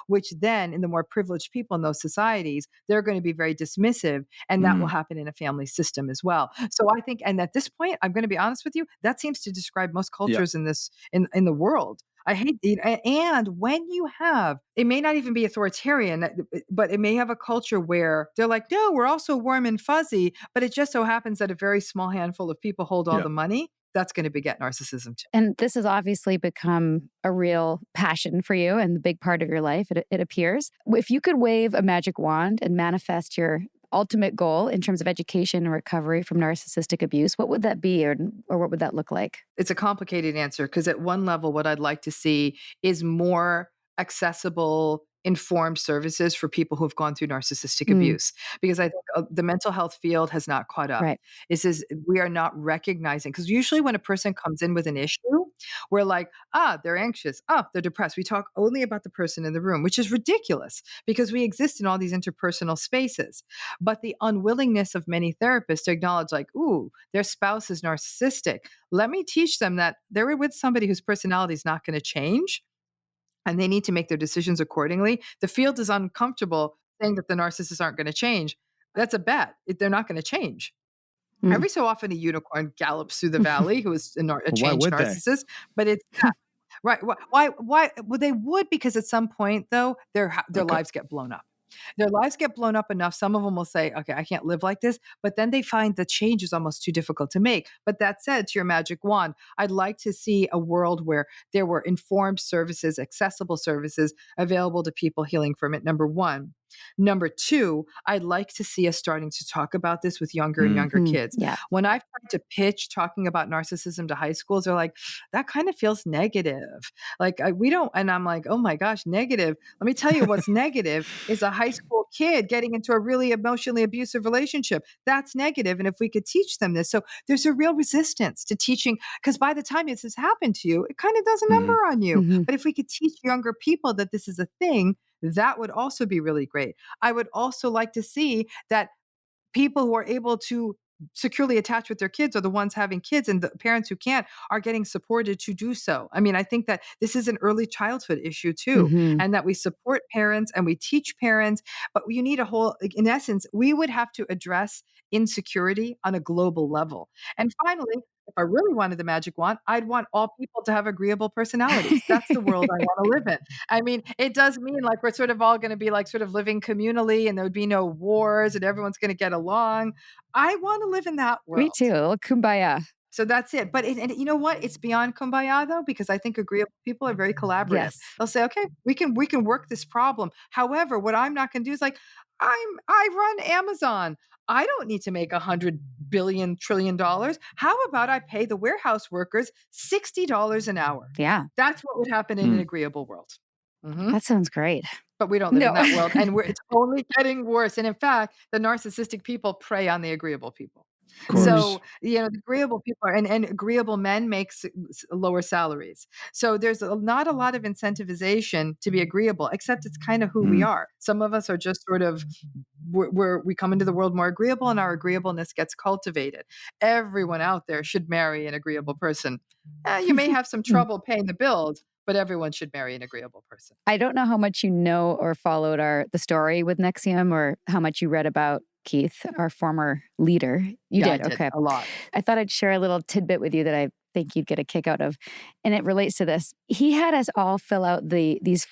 which then in the more privileged people in those societies, they're going to be very dismissive. And that will happen in a family system as well. So I think, and at this point, I'm going to be honest with you, that seems to describe most cultures in the world. I hate it. And when you have, it may not even be authoritarian, but it may have a culture where they're like, no, we're also warm and fuzzy, but it just so happens that a very small handful of people hold all the money. That's going to beget narcissism too. And this has obviously become a real passion for you and the big part of your life, it appears. If you could wave a magic wand and manifest your ultimate goal in terms of education and recovery from narcissistic abuse, what would that be, or what would that look like? It's a complicated answer because at one level, what I'd like to see is more accessible, informed services for people who've gone through narcissistic abuse. Because I think the mental health field has not caught up. Right. We are not recognizing, because usually when a person comes in with an issue, we're like, they're anxious, they're depressed. We talk only about the person in the room, which is ridiculous because we exist in all these interpersonal spaces. But the unwillingness of many therapists to acknowledge like, their spouse is narcissistic. Let me teach them that they're with somebody whose personality is not going to change. And they need to make their decisions accordingly. The field is uncomfortable saying that the narcissists aren't going to change. That's a bet. They're not going to change. Every so often, a unicorn gallops through the valley who is a changed narcissist. But it's right. Why? Well, they would, because at some point, though, their lives get blown up. Their lives get blown up enough. Some of them will say, okay, I can't live like this. But then they find the change is almost too difficult to make. But that said, to your magic wand, I'd like to see a world where there were informed services, accessible services available to people healing from it, number one. Number two, I'd like to see us starting to talk about this with younger and younger kids. Yeah. When I've tried to pitch talking about narcissism to high schools, they're like, that kind of feels negative. Like we don't, and I'm like, oh my gosh, negative. Let me tell you what's negative is a high school kid getting into a really emotionally abusive relationship. That's negative. And if we could teach them this, so there's a real resistance to teaching, because by the time this has happened to you, it kind of does a number on you. But if we could teach younger people that this is a thing, that would also be really great. I would also like to see that people who are able to securely attach with their kids are the ones having kids, and the parents who can't are getting supported to do so. I mean, I think that this is an early childhood issue too, and that we support parents and we teach parents, but you need a whole, in essence, we would have to address insecurity on a global level. And finally, if I really wanted the magic wand, I'd want all people to have agreeable personalities. That's the world I want to live in. I mean, it does mean like we're sort of all going to be like sort of living communally and there would be no wars and everyone's going to get along. I want to live in that world. Me too. Kumbaya. So that's it. But and you know what? It's beyond kumbaya though, because I think agreeable people are very collaborative. Yes. They'll say, okay, we can work this problem. However, what I'm not going to do is like, I run Amazon. I don't need to make $100 billion trillion. How about I pay the warehouse workers $60 an hour? Yeah. That's what would happen in an agreeable world. Mhm. That sounds great. But we don't live in No. that world, and it's only getting worse. And in fact, the narcissistic people prey on the agreeable people. Of course. So, the agreeable people and agreeable men make lower salaries. So there's not a lot of incentivization to be agreeable, except it's kind of who we are. Some of us are just sort of, we come into the world more agreeable, and our agreeableness gets cultivated. Everyone out there should marry an agreeable person. You may have some trouble paying the bills, but everyone should marry an agreeable person. I don't know how much you know or followed the story with NXIVM, or how much you read about Keith, our former leader. You Yeah, I did? Okay. a lot. I thought I'd share a little tidbit with you that I think you'd get a kick out of. And it relates to this. He had us all fill out these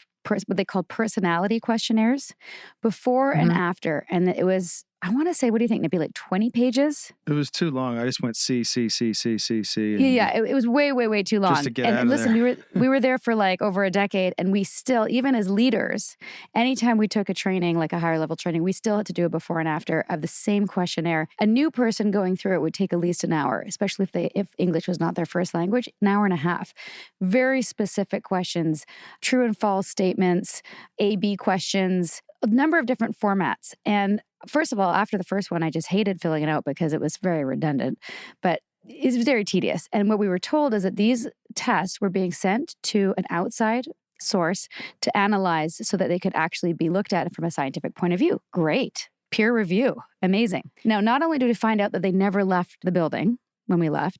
what they call personality questionnaires before and after. And it was, I want to say, what do you think? Maybe like 20 pages? It was too long. I just went C. Yeah, it was way, way, way too long. Just to get out and of listen, there. we were there for like over a decade, and we still, even as leaders, anytime we took a training, like a higher level training, we still had to do a before and after of the same questionnaire. A new person going through it would take at least an hour, especially if English was not their first language, an hour and a half. Very specific questions, true and false statements, A/B questions, a number of different formats. And first of all, after the first one, I just hated filling it out because it was very redundant, but it's very tedious. And what we were told is that these tests were being sent to an outside source to analyze so that they could actually be looked at from a scientific point of view. Great. Peer review. Amazing. Now, not only did we find out that they never left the building when we left,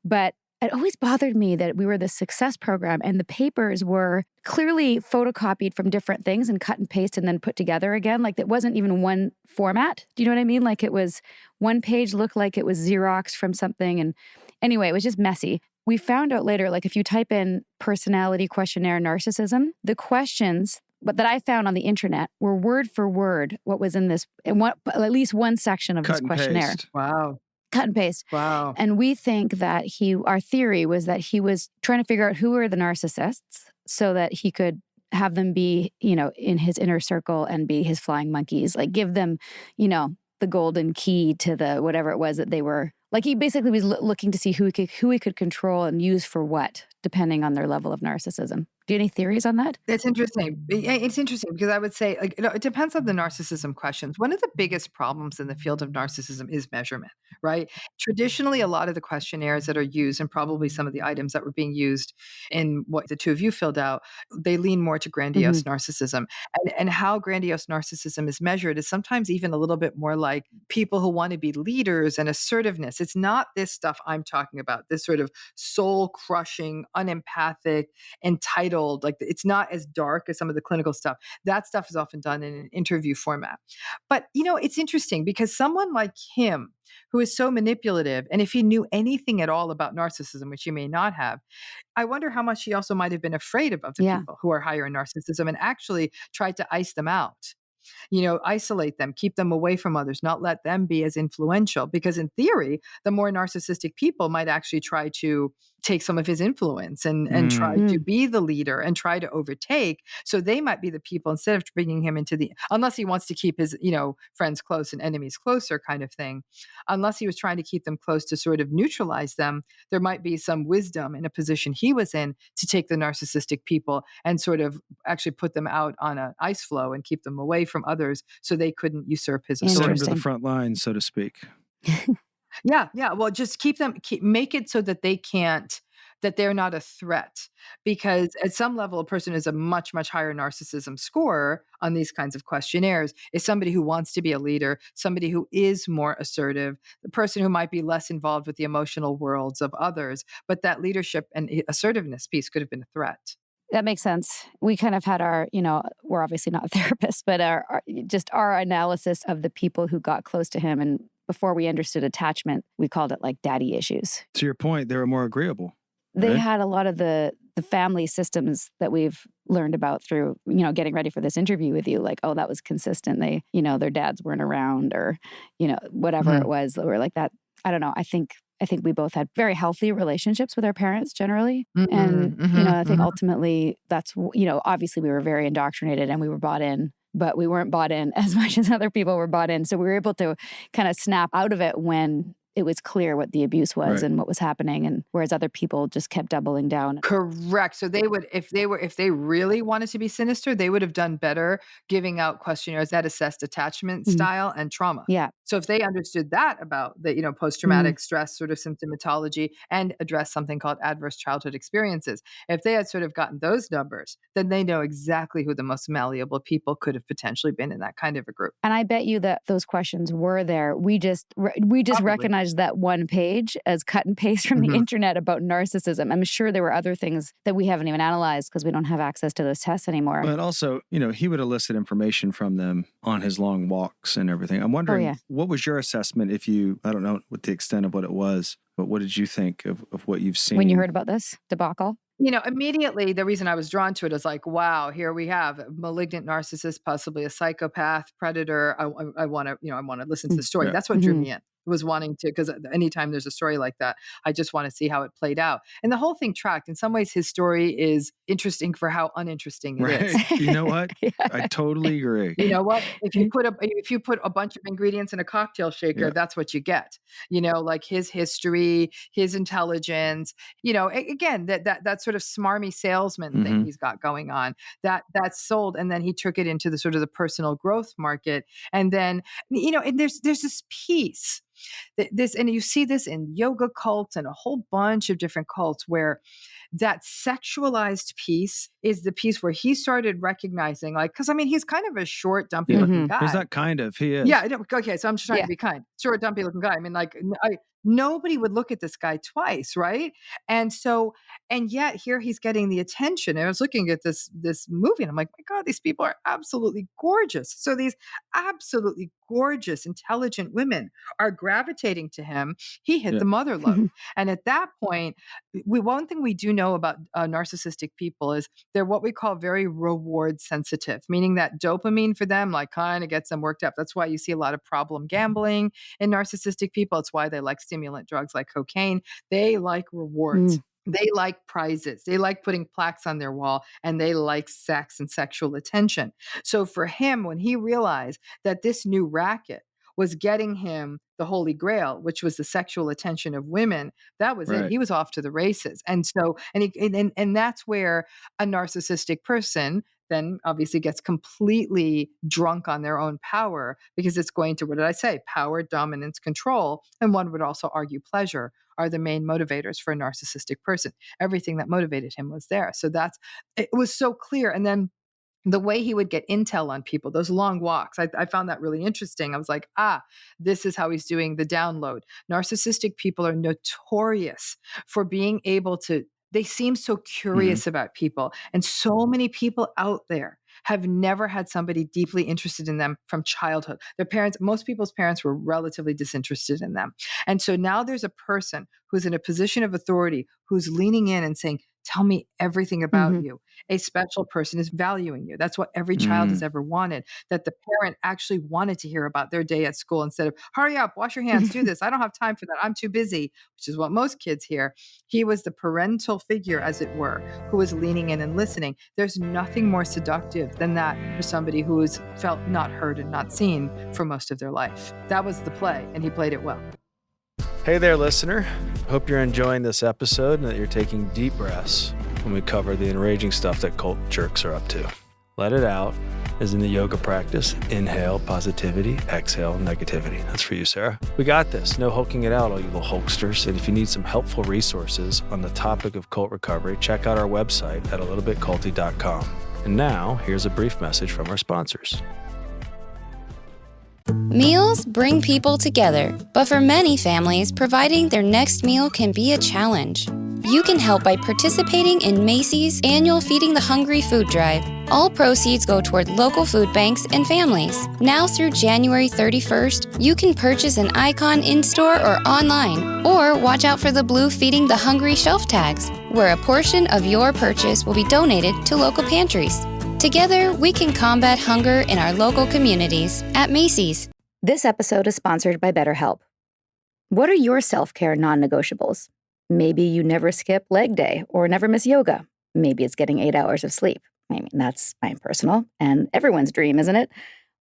but it always bothered me that we were the success program and the papers were clearly photocopied from different things and cut and paste and then put together again. Like it wasn't even one format. Do you know what I mean? Like it was one page looked like it was Xeroxed from something. And anyway, it was just messy. We found out later, like if you type in personality questionnaire narcissism, the questions that I found on the internet were word for word what was in this, at least one section of this questionnaire. Paste. Wow. Cut and paste. Wow. And we think that our theory was that he was trying to figure out who were the narcissists so that he could have them be, in his inner circle and be his flying monkeys, like give them, the golden key to the whatever it was that they were. Like he basically was looking to see who he could control and use for what, depending on their level of narcissism. Do you have any theories on that? That's interesting. It's interesting because I would say, it depends on the narcissism questions. One of the biggest problems in the field of narcissism is measurement, right? Traditionally, a lot of the questionnaires that are used, and probably some of the items that were being used in what the two of you filled out, they lean more to grandiose narcissism. And how grandiose narcissism is measured is sometimes even a little bit more like people who want to be leaders and assertiveness. It's not this stuff I'm talking about, this sort of soul-crushing, unempathic, entitled. Like it's not as dark as some of the clinical stuff. That stuff is often done in an interview format. But, it's interesting because someone like him, who is so manipulative, and if he knew anything at all about narcissism, which he may not have, I wonder how much he also might have been afraid of the people who are higher in narcissism and actually tried to ice them out. Isolate them, keep them away from others, not let them be as influential. Because in theory, the more narcissistic people might actually try to take some of his influence and try to be the leader and try to overtake. So they might be the people, instead of bringing him into unless he wants to keep his, friends close and enemies closer kind of thing, unless he was trying to keep them close to sort of neutralize them, there might be some wisdom in a position he was in to take the narcissistic people and sort of actually put them out on an ice floe and keep them away from others so they couldn't usurp his Send authority. them to the front lines, so to speak. Yeah. Well, just make it so that that they're not a threat. Because at some level, a person is a much, much higher narcissism score on these kinds of questionnaires is somebody who wants to be a leader, somebody who is more assertive, the person who might be less involved with the emotional worlds of others. But that leadership and assertiveness piece could have been a threat. That makes sense. We kind of had our, we're obviously not therapists, but our analysis of the people who got close to him. And before we understood attachment, we called it like daddy issues. To your point, they were more agreeable. They right? had a lot of the family systems that we've learned about through, getting ready for this interview with you. Like, oh, that was consistent. They, their dads weren't around or, whatever it was. Or like that. I don't know. I think I think we both had very healthy relationships with our parents generally. Mhm, And, mhm, I think mhm. ultimately that's, obviously we were very indoctrinated and we were bought in, but we weren't bought in as much as other people were bought in. So we were able to kind of snap out of it when it was clear what the abuse was Right. and what was happening. And whereas other people just kept doubling down. Correct. So they would, if they really wanted to be sinister, they would have done better giving out questionnaires that assessed attachment Mhm. style and trauma. Yeah. So if they understood that about the, post-traumatic stress sort of symptomatology and addressed something called adverse childhood experiences, if they had sort of gotten those numbers, then they know exactly who the most malleable people could have potentially been in that kind of a group. And I bet you that those questions were there. We just Probably. recognized that one page as cut and paste from the Mhm. internet about narcissism. I'm sure there were other things that we haven't even analyzed because we don't have access to those tests anymore. But also, he would elicit information from them on his long walks and everything. I'm wondering, yeah. what was your assessment I don't know what the extent of what it was, but what did you think of what you've seen? When you heard about this debacle? Immediately the reason I was drawn to it is like, wow, here we have a malignant narcissist, possibly a psychopath, predator. I want to listen to the story. Yeah. That's what drew Mhm. me in. Was wanting to, because anytime there's a story like that, I just want to see how it played out. And the whole thing tracked. In some ways, his story is interesting for how uninteresting it is. Right. You know what? Yeah. I totally agree. You know what? If you put a bunch of ingredients in a cocktail shaker, Yeah. that's what you get. Like his history, his intelligence. Again, that sort of smarmy salesman thing Mhm. he's got going on. That's sold, and then he took it into the sort of the personal growth market, and then and there's this piece. And you see this in yoga cults and a whole bunch of different cults where that sexualized piece is the piece where he started recognizing, like, because he's kind of a short, dumpy Yeah. looking Mhm. guy. He's not kind of, he is. Yeah, okay, so I'm just trying Yeah. to be kind. Short, dumpy looking guy. Nobody would look at this guy twice, right? And yet here he's getting the attention. And I was looking at this movie and I'm like, my God, these people are absolutely gorgeous. So these absolutely gorgeous, intelligent women are gravitating to him. He hit Yeah. the mother lode. And at that point, one thing we do know about narcissistic people is they're what we call very reward sensitive, meaning that dopamine for them like kind of gets them worked up. That's why you see a lot of problem gambling in narcissistic people. It's why they like stimulant drugs like cocaine. They like rewards. They like prizes. They like putting plaques on their wall, and they like sex and sexual attention. So for him, when he realized that this new racket was getting him the holy grail, which was the sexual attention of women, that was it. Right. He was off to the races. And so, and that's where a narcissistic person then obviously gets completely drunk on their own power, because it's going to, what did I say? Power, dominance, control. And one would also argue pleasure are the main motivators for a narcissistic person. Everything that motivated him was there. So it was so clear. And then the way he would get intel on people, those long walks, I found that really interesting. I was like, this is how he's doing the download. Narcissistic people are notorious for being able to, they seem so curious about people. And so many people out there have never had somebody deeply interested in them from childhood. Their parents, most people's parents were relatively disinterested in them. And so now there's a person who's in a position of authority who's leaning in and saying, tell me everything about you. A special person is valuing you. That's what every child has ever wanted, that the parent actually wanted to hear about their day at school instead of, hurry up, wash your hands, do this. I don't have time for that. I'm too busy, which is what most kids hear. He was the parental figure, as it were, who was leaning in and listening. There's nothing more seductive than that for somebody who has felt not heard and not seen for most of their life. That was the play, and he played it well. Hey there, listener. Hope you're enjoying this episode and that you're taking deep breaths when we cover the enraging stuff that cult jerks are up to. Let it out, as in the yoga practice. Inhale positivity, exhale negativity. That's for you, Sarah. We got this. No hulking it out, all you little hulksters. And if you need some helpful resources on the topic of cult recovery, check out our website at alittlebitculty.com. And now, here's a brief message from our sponsors. Meals bring people together, but for many families, providing their next meal can be a challenge. You can help by participating in Macy's annual Feeding the Hungry food drive. All proceeds go toward local food banks and families. Now through January 31st, you can purchase an icon in-store or online, or watch out for the blue Feeding the Hungry shelf tags, where a portion of your purchase will be donated to local pantries. Together, we can combat hunger in our local communities at Macy's. This episode is sponsored by BetterHelp. What are your self-care non-negotiables? Maybe you never skip leg day or never miss yoga. Maybe it's getting 8 hours of sleep. I mean, that's my personal and everyone's dream, isn't it?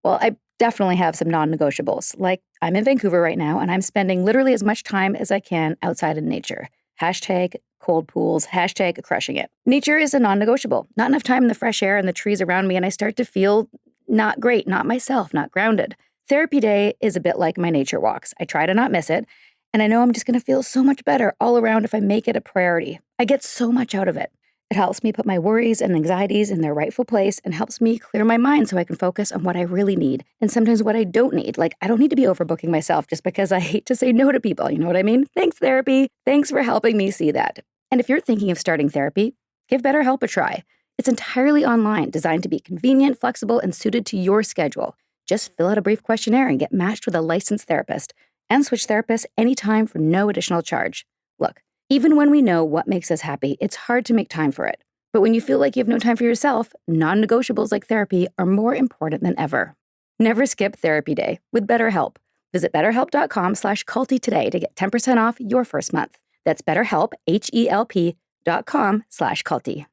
Well, I definitely have some non-negotiables. Like, I'm in Vancouver right now and I'm spending literally as much time as I can outside in nature. Hashtag cold pools, hashtag crushing it. Nature is a non-negotiable. Not enough time in the fresh air and the trees around me, and I start to feel not great, not myself, not grounded. Therapy day is a bit like my nature walks. I try to not miss it, and I know I'm just going to feel so much better all around if I make it a priority. I get so much out of it. It helps me put my worries and anxieties in their rightful place and helps me clear my mind so I can focus on what I really need and sometimes what I don't need. Like, I don't need to be overbooking myself just because I hate to say no to people. You know what I mean? Thanks, therapy. Thanks for helping me see that. And if you're thinking of starting therapy, give BetterHelp a try. It's entirely online, designed to be convenient, flexible, and suited to your schedule. Just fill out a brief questionnaire and get matched with a licensed therapist and switch therapists anytime for no additional charge. Look, even when we know what makes us happy, it's hard to make time for it. But when you feel like you have no time for yourself, non-negotiables like therapy are more important than ever. Never skip therapy day with BetterHelp. Visit betterhelp.com/culty today to get 10% off your first month. That's BetterHelp, HELP.com/culty.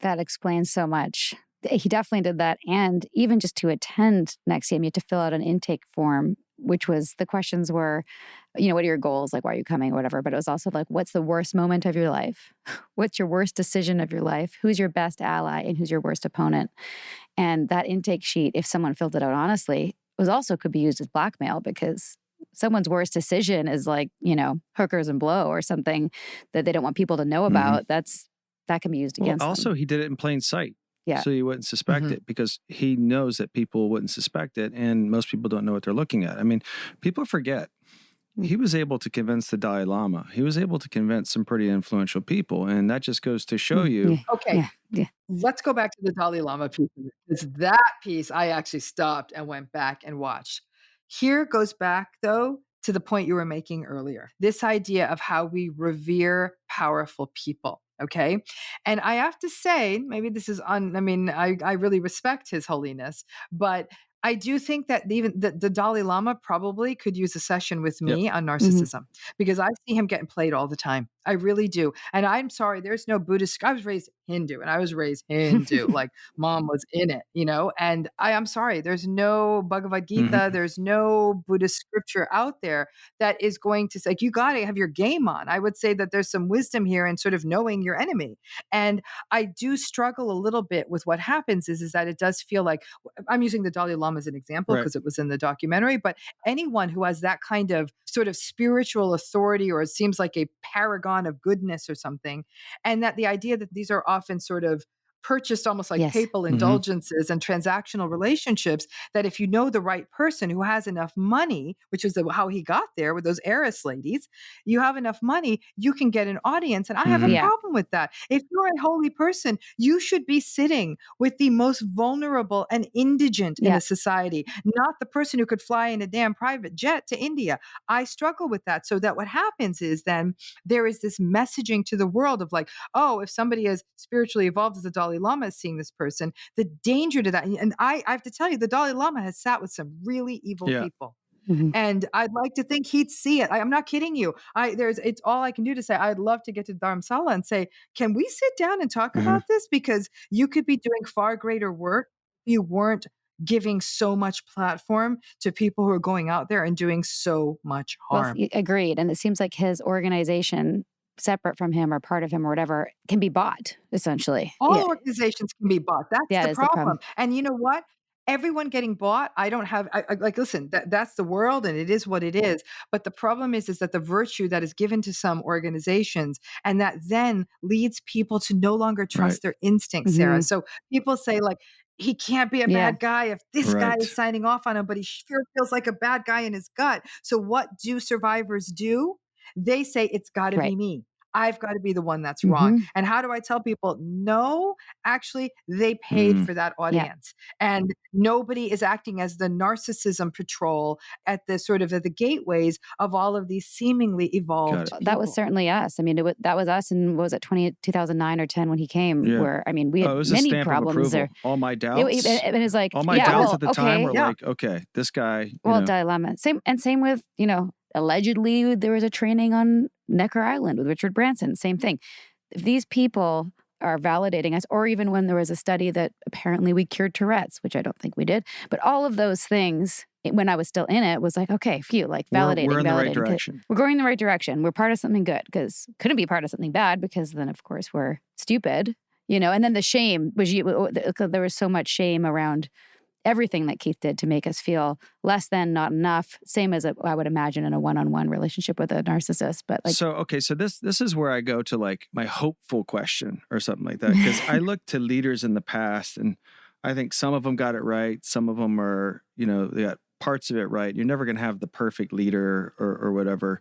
That explains so much. He definitely did that. And even just to attend Nexium, you had to fill out an intake form, which was the questions were, what are your goals? Like, why are you coming or whatever? But it was also like, what's the worst moment of your life? What's your worst decision of your life? Who's your best ally and who's your worst opponent? And that intake sheet, if someone filled it out honestly, could be used as blackmail because someone's worst decision is like, hookers and blow or something that they don't want people to know about. That can be used against them. Also, he did it in plain sight. Yeah. So you wouldn't suspect it because he knows that people wouldn't suspect it. And most people don't know what they're looking at. I mean, people forget. He was able to convince the Dalai Lama. He was able to convince some pretty influential people. And that just goes to show you. Okay. Yeah. Let's go back to the Dalai Lama piece. Because that piece I actually stopped and went back and watched. Here goes back, though, to the point you were making earlier. This idea of how we revere powerful people. Okay. And I have to say, maybe this is I really respect His Holiness, but I do think that even the Dalai Lama probably could use a session with me on narcissism because I see him getting played all the time. I really do. And I'm sorry, there's no Buddhist. I was raised Hindu and I was raised Hindu, like mom was in it, and I'm sorry, there's no Bhagavad Gita, there's no Buddhist scripture out there that is going to say, like, you got to have your game on. I would say that there's some wisdom here in sort of knowing your enemy. And I do struggle a little bit with what happens is that it does feel like I'm using the Dalai Lama as an example because it was in the documentary, but anyone who has that kind of sort of spiritual authority or it seems like a paragon of goodness or something, and that the idea that these are often sort of purchased almost like papal indulgences and transactional relationships, that if you know the right person who has enough money, which is how he got there with those heiress ladies, you have enough money, you can get an audience. And I have a problem with that. If you're a holy person, you should be sitting with the most vulnerable and indigent in a society, not the person who could fly in a damn private jet to India. I struggle with that. So that what happens is then there is this messaging to the world of like, oh, if somebody is spiritually evolved as the Dalai Lama is seeing this person, the danger to that. And I have to tell you, the Dalai Lama has sat with some really evil people. And I'd like to think he'd see it. I'm not kidding you. It's all I can do to say, I'd love to get to Dharamsala and say, can we sit down and talk about this? Because you could be doing far greater work if you weren't giving so much platform to people who are going out there and doing so much harm. Well, agreed. And it seems like his organization, separate from him or part of him or whatever, can be bought, essentially. All organizations can be bought. That's the problem. And you know what? Everyone getting bought, I don't have, listen, that's the world and it is what it is. But the problem is that the virtue that is given to some organizations and that then leads people to no longer trust their instincts, Sarah. So people say like, he can't be a bad guy if this guy is signing off on him, but he sure feels like a bad guy in his gut. So what do survivors do? They say, it's got to be me. I've got to be the one that's wrong. And how do I tell people, no, actually, they paid for that audience. And nobody is acting as the narcissism patrol at the sort of at the gateways of all of these seemingly evolved people. That was certainly us. I mean, that was us in, what was it, 2009 or 10 when he came, where, I mean, we had it was a many stamp of problems approval. there. All my doubts. It was like, all my doubts at the time were like, okay, this guy. Dilemma. Same with, allegedly there was a training on Necker Island with Richard Branson. Same thing. If these people are validating us, or even when there was a study that apparently we cured Tourette's, which I don't think we did, but all of those things, when I was still in it, was like, okay, validating. We're in the right direction. We're going in the right direction. We're part of something good, because couldn't be part of something bad, because then of course we're stupid, and then the shame was, there was so much shame around everything that Keith did to make us feel less than, not enough. Same as I would imagine in a one-on-one relationship with a narcissist. But so this is where I go to like my hopeful question or something like that, because I look to leaders in the past, and I think some of them got it right. Some of them are, they got parts of it right. You're never going to have the perfect leader or whatever.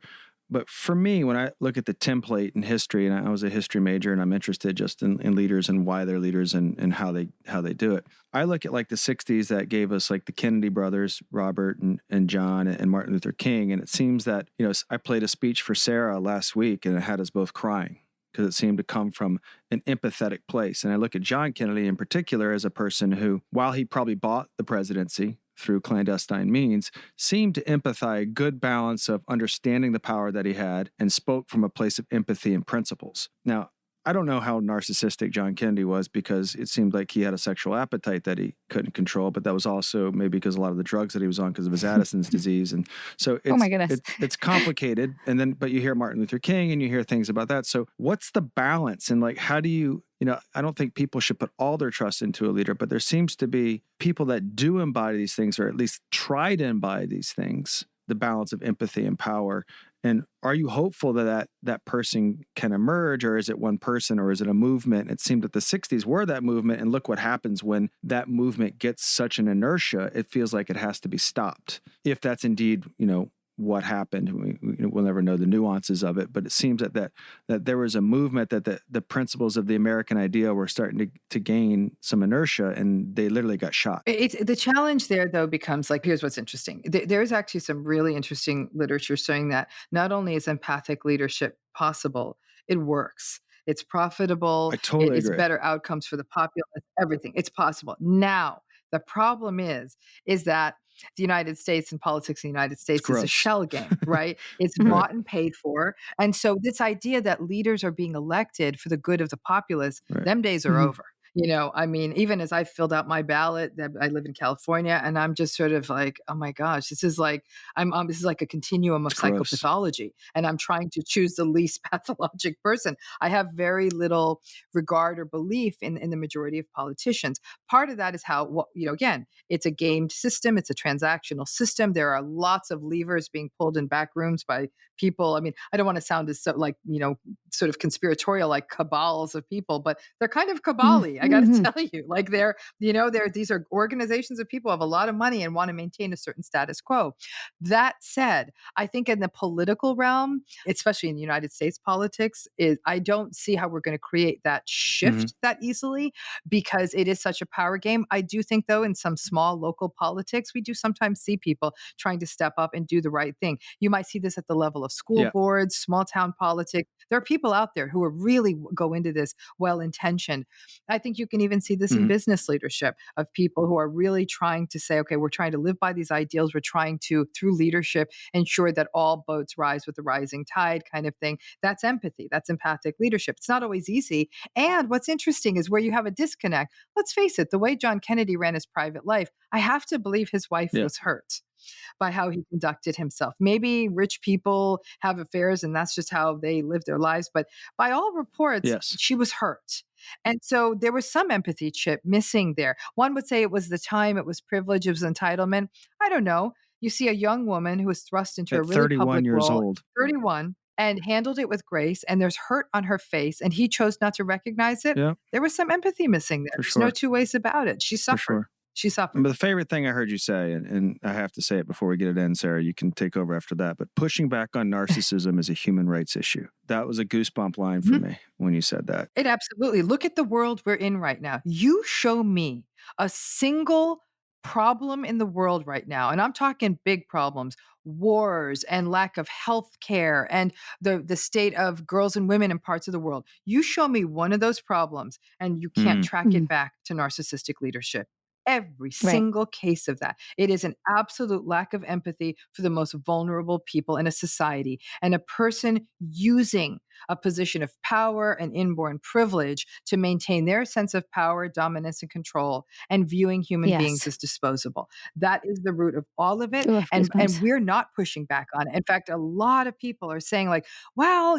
But for me, when I look at the template in history, and I was a history major, and I'm interested just in leaders and why they're leaders and how they do it. I look at like the 60s that gave us like the Kennedy brothers, Robert and John and Martin Luther King. And it seems that, I played a speech for Sarah last week, and it had us both crying because it seemed to come from an empathetic place. And I look at John Kennedy in particular as a person who, while he probably bought the presidency through clandestine means, seemed to empathize a good balance of understanding the power that he had and spoke from a place of empathy and principles. Now, I don't know how narcissistic John Kennedy was, because it seemed like he had a sexual appetite that he couldn't control, but that was also maybe because a lot of the drugs that he was on because of his Addison's disease. And so it's, oh my goodness. It's complicated. And then, but you hear Martin Luther King and you hear things about that. So what's the balance? And like, how do you, I don't think people should put all their trust into a leader, but there seems to be people that do embody these things, or at least try to embody these things, the balance of empathy and power. And are you hopeful that person can emerge, or is it one person, or is it a movement? It seemed that the 60s were that movement, and look what happens when that movement gets such an inertia. It feels like it has to be stopped. If that's indeed, what happened, we'll never know the nuances of it, but it seems that there was a movement that the principles of the American idea were starting to gain some inertia, and they literally got shot. The challenge there, though, becomes like, here's what's interesting. There's actually some really interesting literature showing that not only is empathic leadership possible, it works. It's profitable. I totally it's agree. Better outcomes for the populace, everything. It's possible. Now, the problem is that the United States and politics in the United States is a shell game, right? It's bought and paid for. And so this idea that leaders are being elected for the good of the populace, them days are over. I mean, even as I filled out my ballot, I live in California, and I'm just sort of like, oh my gosh, this is like, this is like a continuum of psychopathology, and I'm trying to choose the least pathologic person. I have very little regard or belief in the majority of politicians. Part of that is how, again, it's a gamed system. It's a transactional system. There are lots of levers being pulled in back rooms by people. I mean, I don't want to sound as sort of conspiratorial, like cabals of people, but they're kind of cabal-y. I got to tell you, like these are organizations of people who have a lot of money and want to maintain a certain status quo. That said, I think in the political realm, especially in the United States politics, I don't see how we're going to create that shift that easily, because it is such a power game. I do think, though, in some small local politics, we do sometimes see people trying to step up and do the right thing. You might see this at the level of school boards, small town politics. There are people out there who are really go into this well-intentioned. I think you can even see this in business leadership, of people who are really trying to say, okay, we're trying to live by these ideals. We're trying to, through leadership, ensure that all boats rise with the rising tide, kind of thing. That's empathy. That's empathic leadership. It's not always easy. And what's interesting is where you have a disconnect. Let's face it, the way John Kennedy ran his private life, I have to believe his wife was hurt by how he conducted himself. Maybe rich people have affairs and that's just how they live their lives. But by all reports, she was hurt. And so there was some empathy chip missing there. One would say it was the time, it was privilege, it was entitlement. I don't know. You see a young woman who was thrust into a really 31 public years role, old. 31, and handled it with grace, and there's hurt on her face, and he chose not to recognize it. There was some empathy missing there. There's no two ways about it. She suffered. She suffered. But the favorite thing I heard you say, and I have to say it before we get it in, Sarah, you can take over after that, but pushing back on narcissism is a human rights issue. That was a goosebump line for me when you said that. It absolutely. Look at the world we're in right now. You show me a single problem in the world right now, and I'm talking big problems, wars and lack of health care and the state of girls and women in parts of the world. You show me one of those problems and you can't track it back to narcissistic leadership. Every single case of that. It is an absolute lack of empathy for the most vulnerable people in a society, and a person using a position of power and inborn privilege to maintain their sense of power, dominance, and control, and viewing human beings as disposable. That is the root of all of it. Ugh, And goosebumps. we're not pushing back on it. In fact, a lot of people are saying, like, well,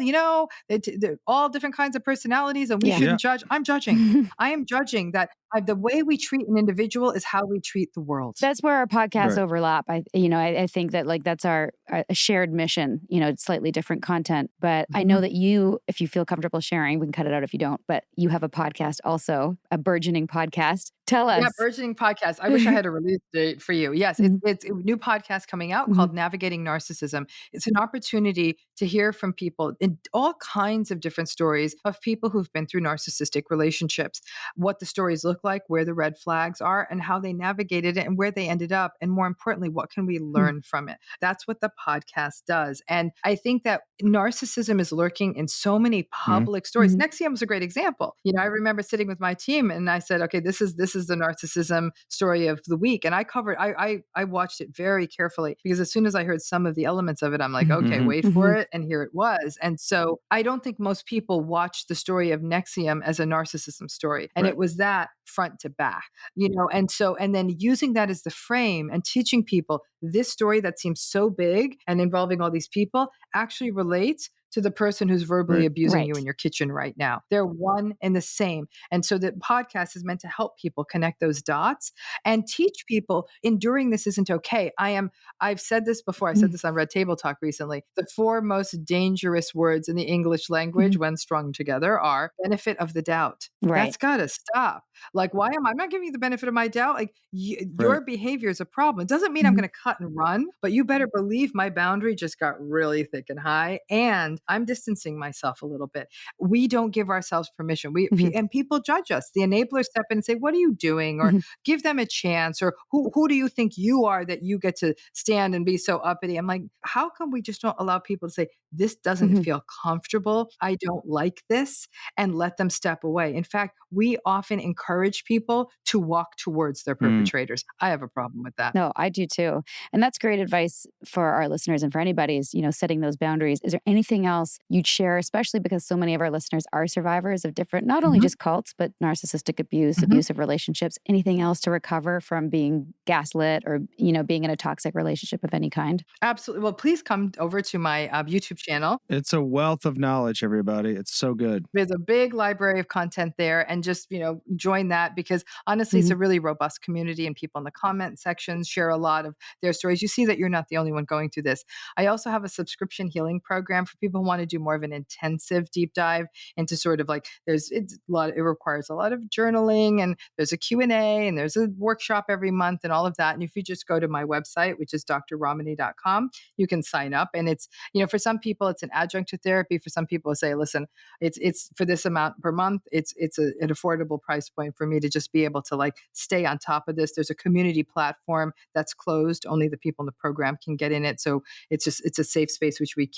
they're all different kinds of personalities and we shouldn't judge. I'm judging. I am judging that the way we treat an individual is how we treat the world. That's where our podcasts overlap. I think that like that's our shared mission. It's slightly different content, but I know that you, if you feel comfortable sharing, we can cut it out if you don't. But you have a podcast also, a burgeoning podcast. Tell us. Yeah, burgeoning podcast. I wish I had a release date for you. Yes, it's a new podcast coming out called Navigating Narcissism. It's an opportunity to hear from people in all kinds of different stories of people who've been through narcissistic relationships, what the stories look like, where the red flags are, and how they navigated it and where they ended up. And more importantly, what can we learn from it? That's what the podcast does. And I think that narcissism is lurking in so many public stories. NXIVM was a great example. I remember sitting with my team and I said, okay, this is the narcissism story of the week. And I watched it very carefully because as soon as I heard some of the elements of it, I'm like, okay, wait for it. And here it was. And so I don't think most people watch the story of NXIVM as a narcissism story. And it was that front to back, and then using that as the frame and teaching people this story that seems so big and involving all these people actually relates to the person who's verbally abusing you in your kitchen right now. They're one and the same. And so the podcast is meant to help people connect those dots and teach people enduring this isn't okay. I've said this before. I said this on Red Table Talk recently. The 4 most dangerous words in the English language when strung together are benefit of the doubt. That's got to stop. Like, why am I not giving you the benefit of my doubt? Like, your behavior is a problem. It doesn't mean I'm going to cut and run, but you better believe my boundary just got really thick and high, and I'm distancing myself a little bit. We don't give ourselves permission. And people judge us. The enablers step in and say, "What are you doing?" Or give them a chance. Or who do you think you are that you get to stand and be so uppity? I'm like, how come we just don't allow people to say, "This doesn't feel comfortable. I don't like this," and let them step away? In fact, we often encourage people to walk towards their perpetrators. I have a problem with that. No, I do too. And that's great advice for our listeners and for anybody is, setting those boundaries. Is there anything else you'd share, especially because so many of our listeners are survivors of different, not only just cults, but narcissistic abuse, abusive relationships, anything else to recover from being gaslit or, being in a toxic relationship of any kind? Absolutely. Well, please come over to my YouTube channel. It's a wealth of knowledge, everybody. It's so good. There's a big library of content there, and just, join that because honestly, it's a really robust community and people in the comment sections share a lot of their stories. You see that you're not the only one going through this. I also have a subscription healing program for people who want to do more of an intensive deep dive into sort of like it requires a lot of journaling, and there's a Q&A, and there's a workshop every month and all of that. And if you just go to my website, which is drramani.com, you can sign up. And it's, for some people, it's an adjunct to therapy. For some people say, listen, it's for this amount per month. It's an affordable price point for me to just be able to like stay on top of this. There's a community platform that's closed. Only the people in the program can get in it. So it's a safe space, which we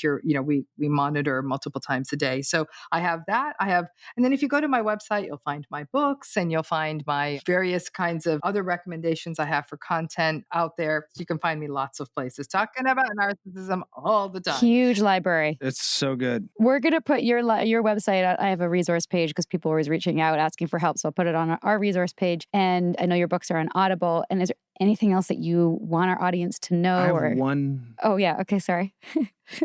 we monitor multiple times a day. So I have that. And then if you go to my website, you'll find my books and you'll find my various kinds of other recommendations I have for content out there. You can find me lots of places talking about narcissism all the time. Huge library. It's so good. We're going to put your website. I have a resource page because people are always reaching out asking for help. So I'll put it on our resource page. And I know your books are on Audible. And is there anything else that you want our audience to know? I have one. Oh, yeah. Okay. Sorry.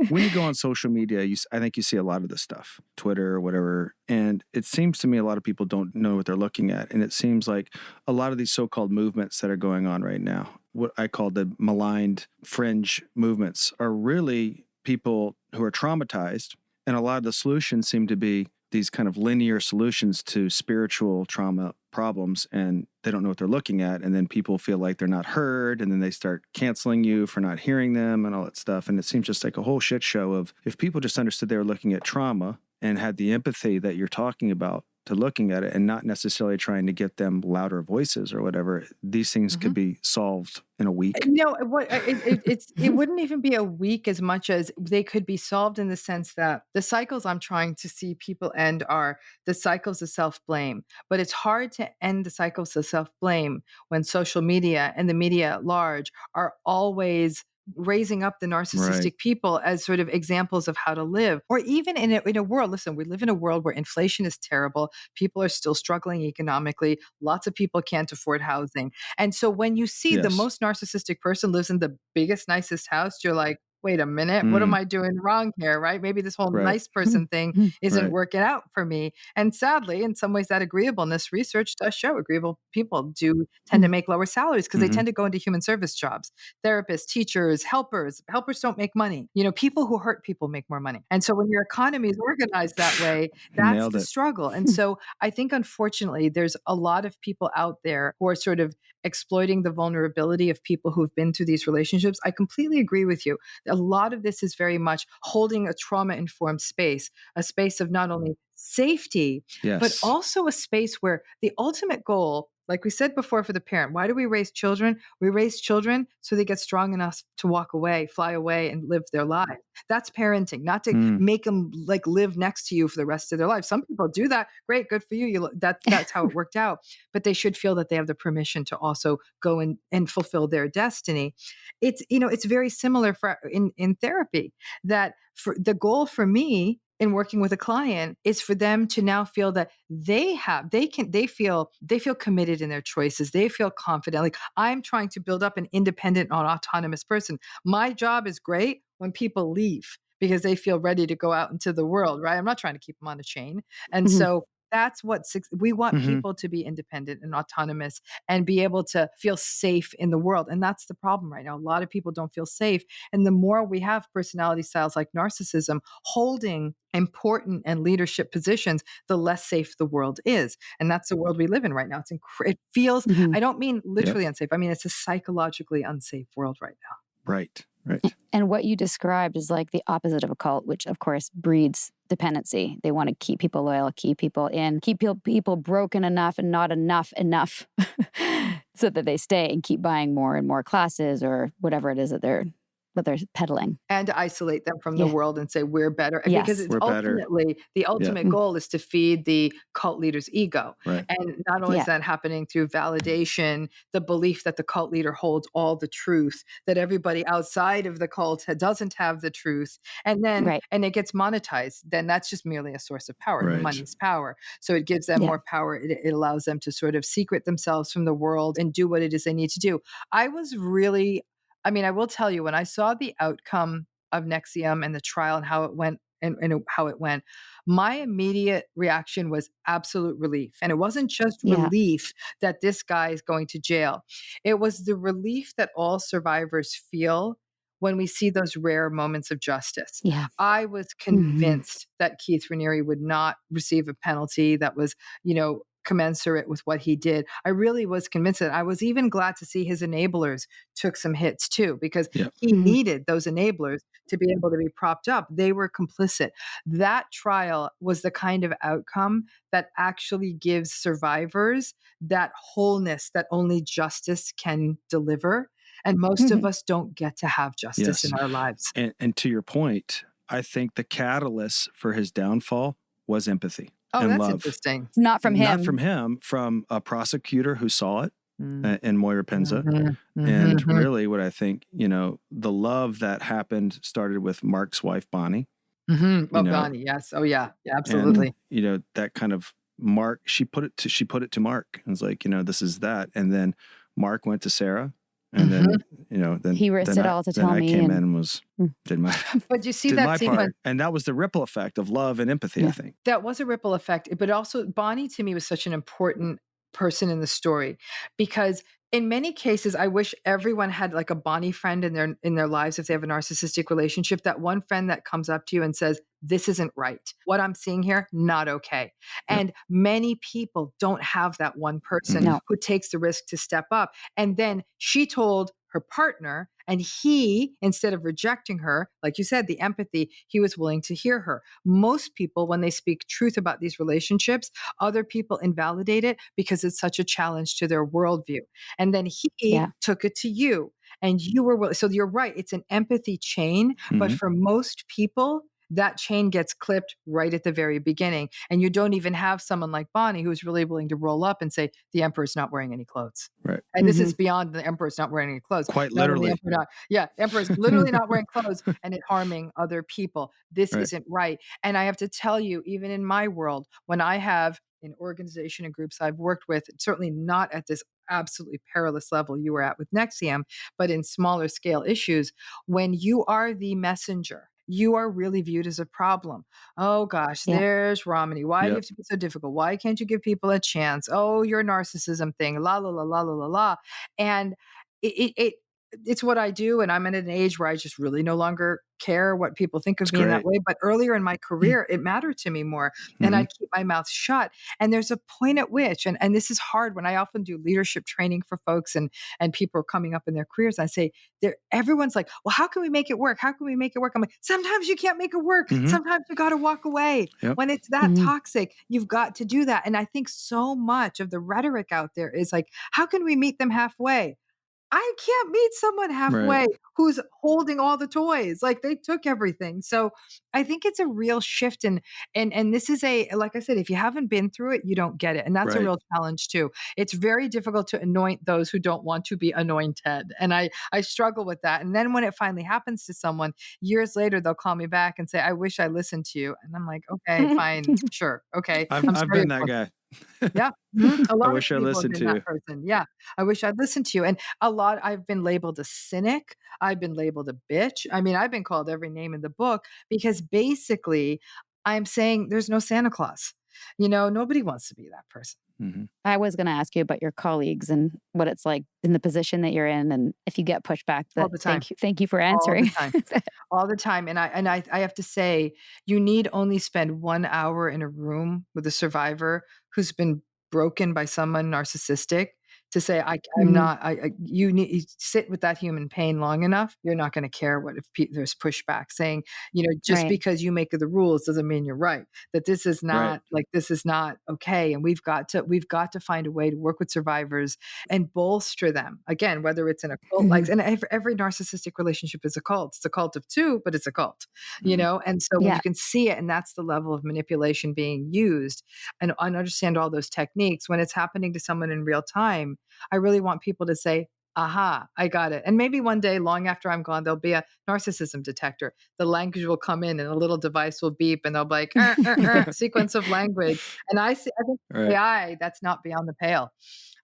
When you go on social media, I think you see a lot of this stuff, Twitter or whatever. And it seems to me a lot of people don't know what they're looking at. And it seems like a lot of these so-called movements that are going on right now, what I call the maligned fringe movements, are really people who are traumatized. And a lot of the solutions seem to be, these kind of linear solutions to spiritual trauma problems, and they don't know what they're looking at. And then people feel like they're not heard, and then they start canceling you for not hearing them and all that stuff. And it seems just like a whole shit show of, if people just understood they were looking at trauma and had the empathy that you're talking about to looking at it, and not necessarily trying to get them louder voices or whatever, these things could be solved in a week. No, it wouldn't even be a week as much as they could be solved, in the sense that the cycles I'm trying to see people end are the cycles of self-blame. But it's hard to end the cycles of self-blame when social media and the media at large are always raising up the narcissistic people as sort of examples of how to live. Or even in a world, listen, we live in a world where inflation is terrible. People are still struggling economically. Lots of people can't afford housing. And so when you see the most narcissistic person lives in the biggest, nicest house, you're like, wait a minute, what am I doing wrong here, right? Maybe this whole nice person thing isn't working out for me. And sadly, in some ways, that agreeableness research does show agreeable people do tend to make lower salaries, because they tend to go into human service jobs. Therapists, teachers, helpers don't make money. People who hurt people make more money. And so when your economy is organized that way, that's the struggle. And so I think, unfortunately, there's a lot of people out there who are sort of exploiting the vulnerability of people who've been through these relationships. I completely agree with you. A lot of this is very much holding a trauma-informed space, a space of not only safety, but also a space where the ultimate goal, like we said before, for the parent, why do we raise children? We raise children so they get strong enough to walk away, fly away, and live their lives. That's parenting, not to make them like live next to you for the rest of their life. Some people do that. Great, good for you. That's how it worked out. But they should feel that they have the permission to also go and fulfill their destiny. It's very similar in therapy, that for the goal for me in working with a client is for them to now feel that they feel committed in their choices. They feel confident. Like, I'm trying to build up an independent and autonomous person. My job is great when people leave because they feel ready to go out into the world, right? I'm not trying to keep them on a chain. And so that's what we want people to be independent and autonomous and be able to feel safe in the world. And that's the problem right now. A lot of people don't feel safe. And the more we have personality styles like narcissism holding important and leadership positions, the less safe the world is. And that's the world we live in right now. It feels, I don't mean literally unsafe. I mean, it's a psychologically unsafe world right now. Right. And what you described is like the opposite of a cult, which of course breeds dependency. They want to keep people loyal, keep people in, keep people broken enough and not enough so that they stay and keep buying more and more classes or whatever it is that they're peddling. And to isolate them from the world and say, we're better. Yes. Because it's We're better. ultimately, the ultimate goal is to feed the cult leader's ego. Right. And not only is that happening through validation, the belief that the cult leader holds all the truth, that everybody outside of the cult doesn't have the truth. And then, and it gets monetized, then that's just merely a source of power. Right. Money's power. So it gives them more power. It allows them to sort of secret themselves from the world and do what it is they need to do. I will tell you, when I saw the outcome of NXIVM and the trial and how it went my immediate reaction was absolute relief. And it wasn't just relief that this guy is going to jail. It was the relief that all survivors feel when we see those rare moments of justice. Yeah. I was convinced that Keith Raniere would not receive a penalty that was, commensurate with what he did. I really was convinced that. I was even glad to see his enablers took some hits too, because he needed those enablers to be able to be propped up. They were complicit. That trial was the kind of outcome that actually gives survivors that wholeness that only justice can deliver. And most of us don't get to have justice in our lives. And to your point, I think the catalyst for his downfall was empathy. Oh, and that's love. interesting. Not from him. Not from him, from a prosecutor who saw it in Moira Penza. And really what I think, the love that happened started with Mark's wife, Bonnie. Bonnie, yes. Oh, yeah. Yeah, absolutely. And, that kind of Mark, she put it to Mark. And it's like, this is that. And then Mark went to Sarah. And then, he risked it all to tell me. I came in and did my, but you see did that my scene part. And that was the ripple effect of love and empathy, I think. That was a ripple effect. But also Bonnie to me was such an important person in the story, because In many cases, I wish everyone had like a Bonnie friend in their lives if they have a narcissistic relationship, that one friend that comes up to you and says, "This isn't right. What I'm seeing here, not okay." Yep. And many people don't have that one person No. who takes the risk to step up. And then she told her partner, and he, instead of rejecting her, like you said, the empathy, he was willing to hear her. Most people, when they speak truth about these relationships, other people invalidate it because it's such a challenge to their worldview. And then he Yeah. took it to you, and you were willing. So you're right. It's an empathy chain. But Mhm. for most people, that chain gets clipped right at the very beginning. And you don't even have someone like Bonnie who's really willing to roll up and say, the emperor's not wearing any clothes. Right. And this is beyond the emperor's not wearing any clothes. Quite Not only the literally. emperor not, yeah, emperor's literally not wearing clothes and it harming other people. This Right. isn't right. And I have to tell you, even in my world, when I have an organization and groups I've worked with, certainly not at this absolutely perilous level you were at with Nexium, but in smaller scale issues, when you are the messenger, you are really viewed as a problem. Oh gosh, Yeah. there's Ramani. Why do you Yep. have to be so difficult? Why can't you give people a chance? Oh, your narcissism thing, la la la la la la la. And it's what I do, and I'm at an age where I just really no longer care what people think of It's me in that great. way. But earlier in my career, it mattered to me more, and Mhm. I'd keep my mouth shut. And there's a point at which, and this is hard when I often do leadership training for folks, and people are coming up in their careers. I say, everyone's like, well, how can we make it work? How can we make it work? I'm like, sometimes you can't make it work. Mhm. Sometimes you got to walk away. Yep. When it's that Mhm. toxic, you've got to do that. And I think so much of the rhetoric out there is like, how can we meet them halfway? I can't meet someone halfway Right. who's holding all the toys. Like they took everything. So I think it's a real shift and this is like I said, if you haven't been through it, you don't get it. And that's a Right. real challenge too. It's very difficult to anoint those who don't want to be anointed. And I struggle with that. And then when it finally happens to someone, years later they'll call me back and say, I wish I listened to you. And I'm like, okay, fine, sure. Okay. I'm I've sorry been that about guy. yeah. Mhm. A I lot of wish I people have listened been to you. that person. Yeah. I wish I'd listened to you. And I've been labeled a cynic. I've been labeled a bitch. I mean, I've been called every name in the book because basically I'm saying there's no Santa Claus. Nobody wants to be that person. Mhm. I was going to ask you about your colleagues and what it's like in the position that you're in, and if you get pushback. All the time. Thank you for All the answering. time. All the time. And I have to say, you need only spend 1 hour in a room with a survivor who's been broken by someone narcissistic to say, I'm Mhm. not, you need you sit with that human pain long enough. You're not going to care what if there's pushback saying, just Right. because you make the rules doesn't mean you're right. That this is Right. not this is not okay. And we've got to find a way to work with survivors and bolster them again, whether it's in a cult like, Mhm. and every narcissistic relationship is a cult. It's a cult of two, but it's a cult, Mhm. and so when Yeah. you can see it, and that's the level of manipulation being used, and understand all those techniques when it's happening to someone in real time, I really want people to say, aha, I got it. And maybe one day, long after I'm gone, there'll be a narcissism detector. The language will come in and a little device will beep and they'll be like, sequence of language. And I think Right. AI, that's not beyond the pale.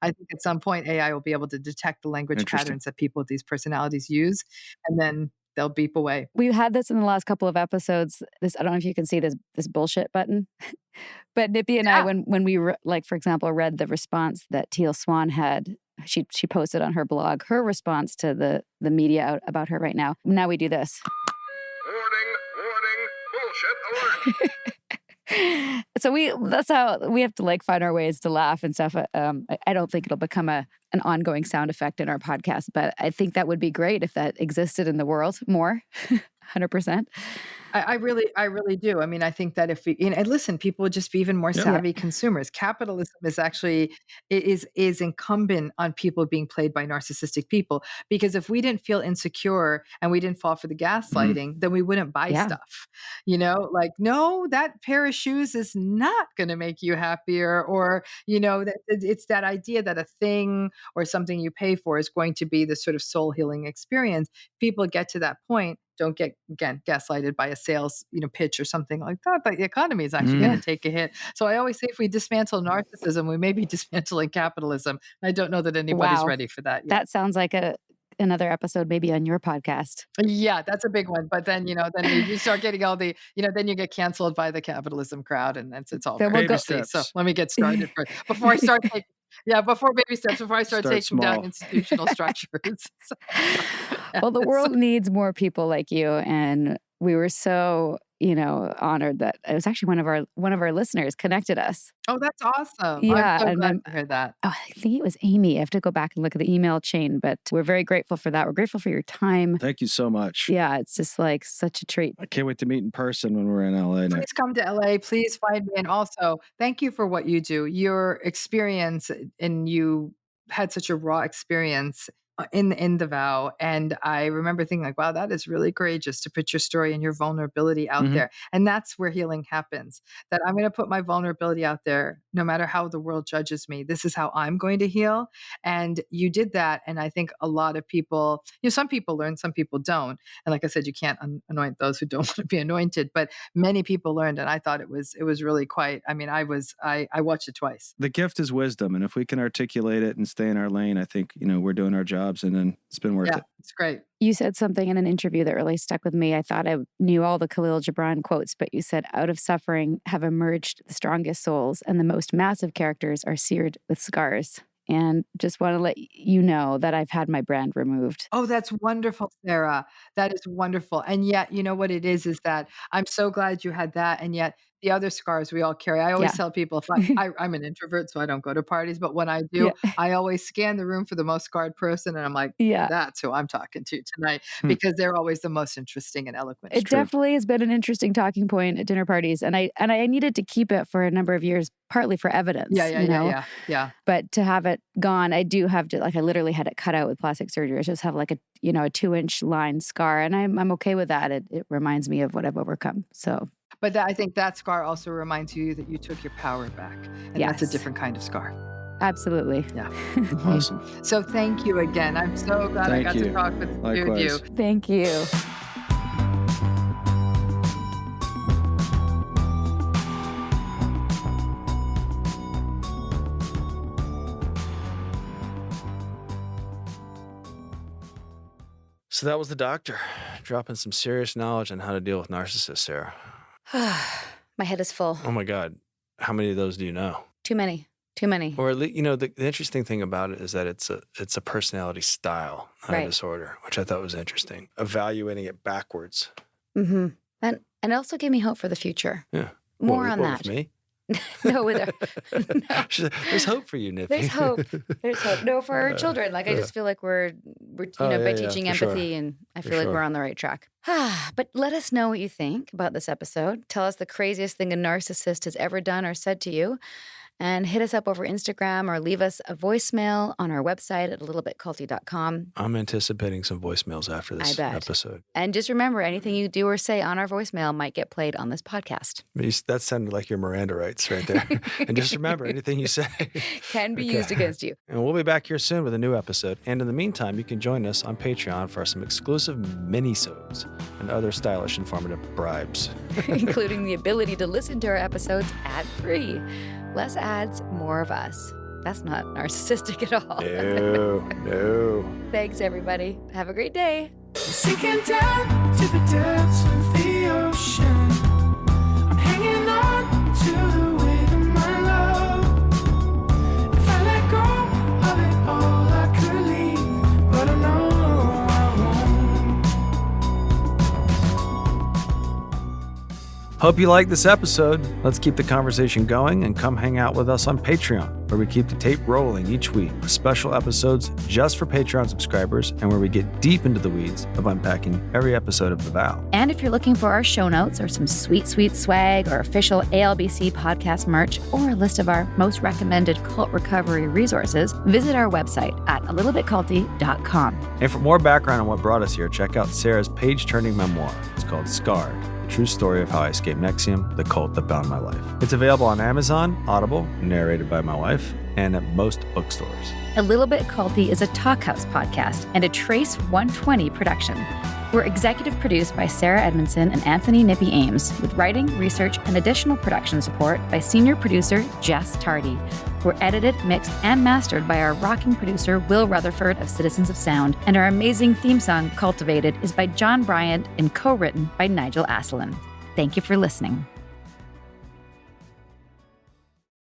I think at some point AI will be able to detect the language Interesting. patterns that people with these personalities use, and then they'll beep away. We've had this in the last couple of episodes. I don't know if you can see this bullshit button, but Nippy and I, Yeah. when we like, for example, read the response that Teal Swan had, she posted on her blog, her response to the media out about her right now. Now we do this. Warning, bullshit alert. So that's how we have to like find our ways to laugh and stuff. I don't think it'll become an ongoing sound effect in our podcast, but I think that would be great if that existed in the world more. 100%. I really do. I mean, I think that if we, and listen, people would just be even more Yeah. savvy consumers. Capitalism is actually is incumbent on people being played by narcissistic people, because if we didn't feel insecure and we didn't fall for the gaslighting, then we wouldn't buy Yeah. stuff. Like, no, that pair of shoes is not going to make you happier, or that it's that idea that a thing or something you pay for is going to be this sort of soul healing experience. People get to that point, don't get, again, gaslighted by a sales pitch or something like that, but the economy is actually going to take a hit. So I always say, if we dismantle narcissism, we may be dismantling capitalism. I don't know that anybody's Wow. ready for that yet. That sounds like another episode maybe on your podcast. Yeah, that's a big one. But then then you start getting all the then you get canceled by the capitalism crowd, and it's all Then very we'll go- messy. So steps. let me get started first before I start taking Yeah, before baby steps, before I start Start taking down small. institutional structures. So, Well, the yes. world needs more people like you, and we were so, honored that it was actually one of our listeners connected us. Oh, that's awesome. I'm Yeah, so and glad to hear that. I think it was Amy. I have to go back and look at the email chain, but we're very grateful for that. We're grateful for your time. Thank you so much. Yeah, it's just like such a treat. I can't wait to meet in person when we're in LA next. Please come to LA. Please find me. And also, thank you for what you do. Your experience, and you had such a raw experience in the vow. And I remember thinking like, wow, that is really courageous to put your story and your vulnerability out Mhm. there. And that's where healing happens. That I'm going to put my vulnerability out there, no matter how the world judges me. This is how I'm going to heal. And you did that. And I think a lot of people, some people learn, some people don't. And like I said, you can't anoint those who don't want to be anointed. But many people learned, and I thought it was really quite. I mean, I watched it twice. The gift is wisdom, and if we can articulate it and stay in our lane, I think we're doing our jobs, and then it's been worth Yeah, it. it's great. You said something in an interview that really stuck with me. I thought I knew all the Khalil Gibran quotes, but you said, out of suffering have emerged the strongest souls, and the most massive characters are seared with scars. And just want to let you know that I've had my brand removed. Oh, that's wonderful, Sarah. That is wonderful. And yet, you know what it is that I'm so glad you had that. And yet, the other scars we all carry. I always Yeah. tell people, if I'm an introvert, so I don't go to parties, but when I do, Yeah. I always scan the room for the most scarred person. And I'm like, Yeah. that's who I'm talking to tonight, because they're always the most interesting and eloquent. It definitely has been an interesting talking point at dinner parties. And I needed to keep it for a number of years, partly for evidence. Yeah. But to have it gone, I do have to, I literally had it cut out with plastic surgery. I just have a 2-inch line scar, and I'm okay with that. It reminds me of what I've overcome. So. But I think that scar also reminds you that you took your power back. And that's a Yes. different kind of scar. Absolutely. Yeah. Awesome. So thank you again. I'm so glad I Thank got you. to talk with you. Likewise. Thank you. So that was the doctor dropping some serious knowledge on how to deal with narcissists, Sarah. My head is full. Oh my God. How many of those do you know? Too many. Or at least, the interesting thing about it is that it's a personality style, not Right. a disorder, which I thought was interesting. Evaluating it backwards. Mm-hmm. And it also gave me hope for the future. Yeah. More What, on what, that. with me? No, with no. She said, there's hope for you, Nippy. There's hope. There's hope. No, for our children. I just feel like we're Oh, by yeah, teaching for sure. empathy, and I For feel like sure. we're on the right track. But let us know what you think about this episode. Tell us the craziest thing a narcissist has ever done or said to you. And hit us up over Instagram or leave us a voicemail on our website at alittlebitculty.com. I'm anticipating some voicemails after this bet. episode. And just remember, anything you do or say on our voicemail might get played on this podcast. That sounded like your Miranda rights right there. And just remember, anything you say Can be used against you. And we'll be back here soon with a new episode. And in the meantime, you can join us on Patreon for some exclusive mini-sodes and other stylish, informative bribes. Including the ability to listen to our episodes ad-free. Less ads, more of us. That's not narcissistic at all. No. Thanks, everybody. Have a great day. Sinking down to the depths of the ocean. I'm hanging on to the weight of my love. If I let go of it all, I could leave, but I know I won't. Hope you liked this episode. Let's keep the conversation going and come hang out with us on Patreon, where we keep the tape rolling each week with special episodes just for Patreon subscribers and where we get deep into the weeds of unpacking every episode of The Vow. And if you're looking for our show notes or some sweet, sweet swag or official ALBC podcast merch or a list of our most recommended cult recovery resources, visit our website at alittlebitculty.com. And for more background on what brought us here, check out Sarah's page-turning memoir. It's called Scarred, the true story of how I escaped NXIVM, the cult that bound my life. It's available on Amazon, Audible, narrated by my wife, and at most bookstores. A Little Bit Culty is a Talkhouse podcast and a Trace 120 production. We're executive produced by Sarah Edmondson and Anthony Nippy Ames, with writing, research, and additional production support by senior producer Jess Tardy. We're edited, mixed, and mastered by our rocking producer Will Rutherford of Citizens of Sound, and our amazing theme song, Cultivated, is by John Bryant and co-written by Nigel Asselin. Thank you for listening.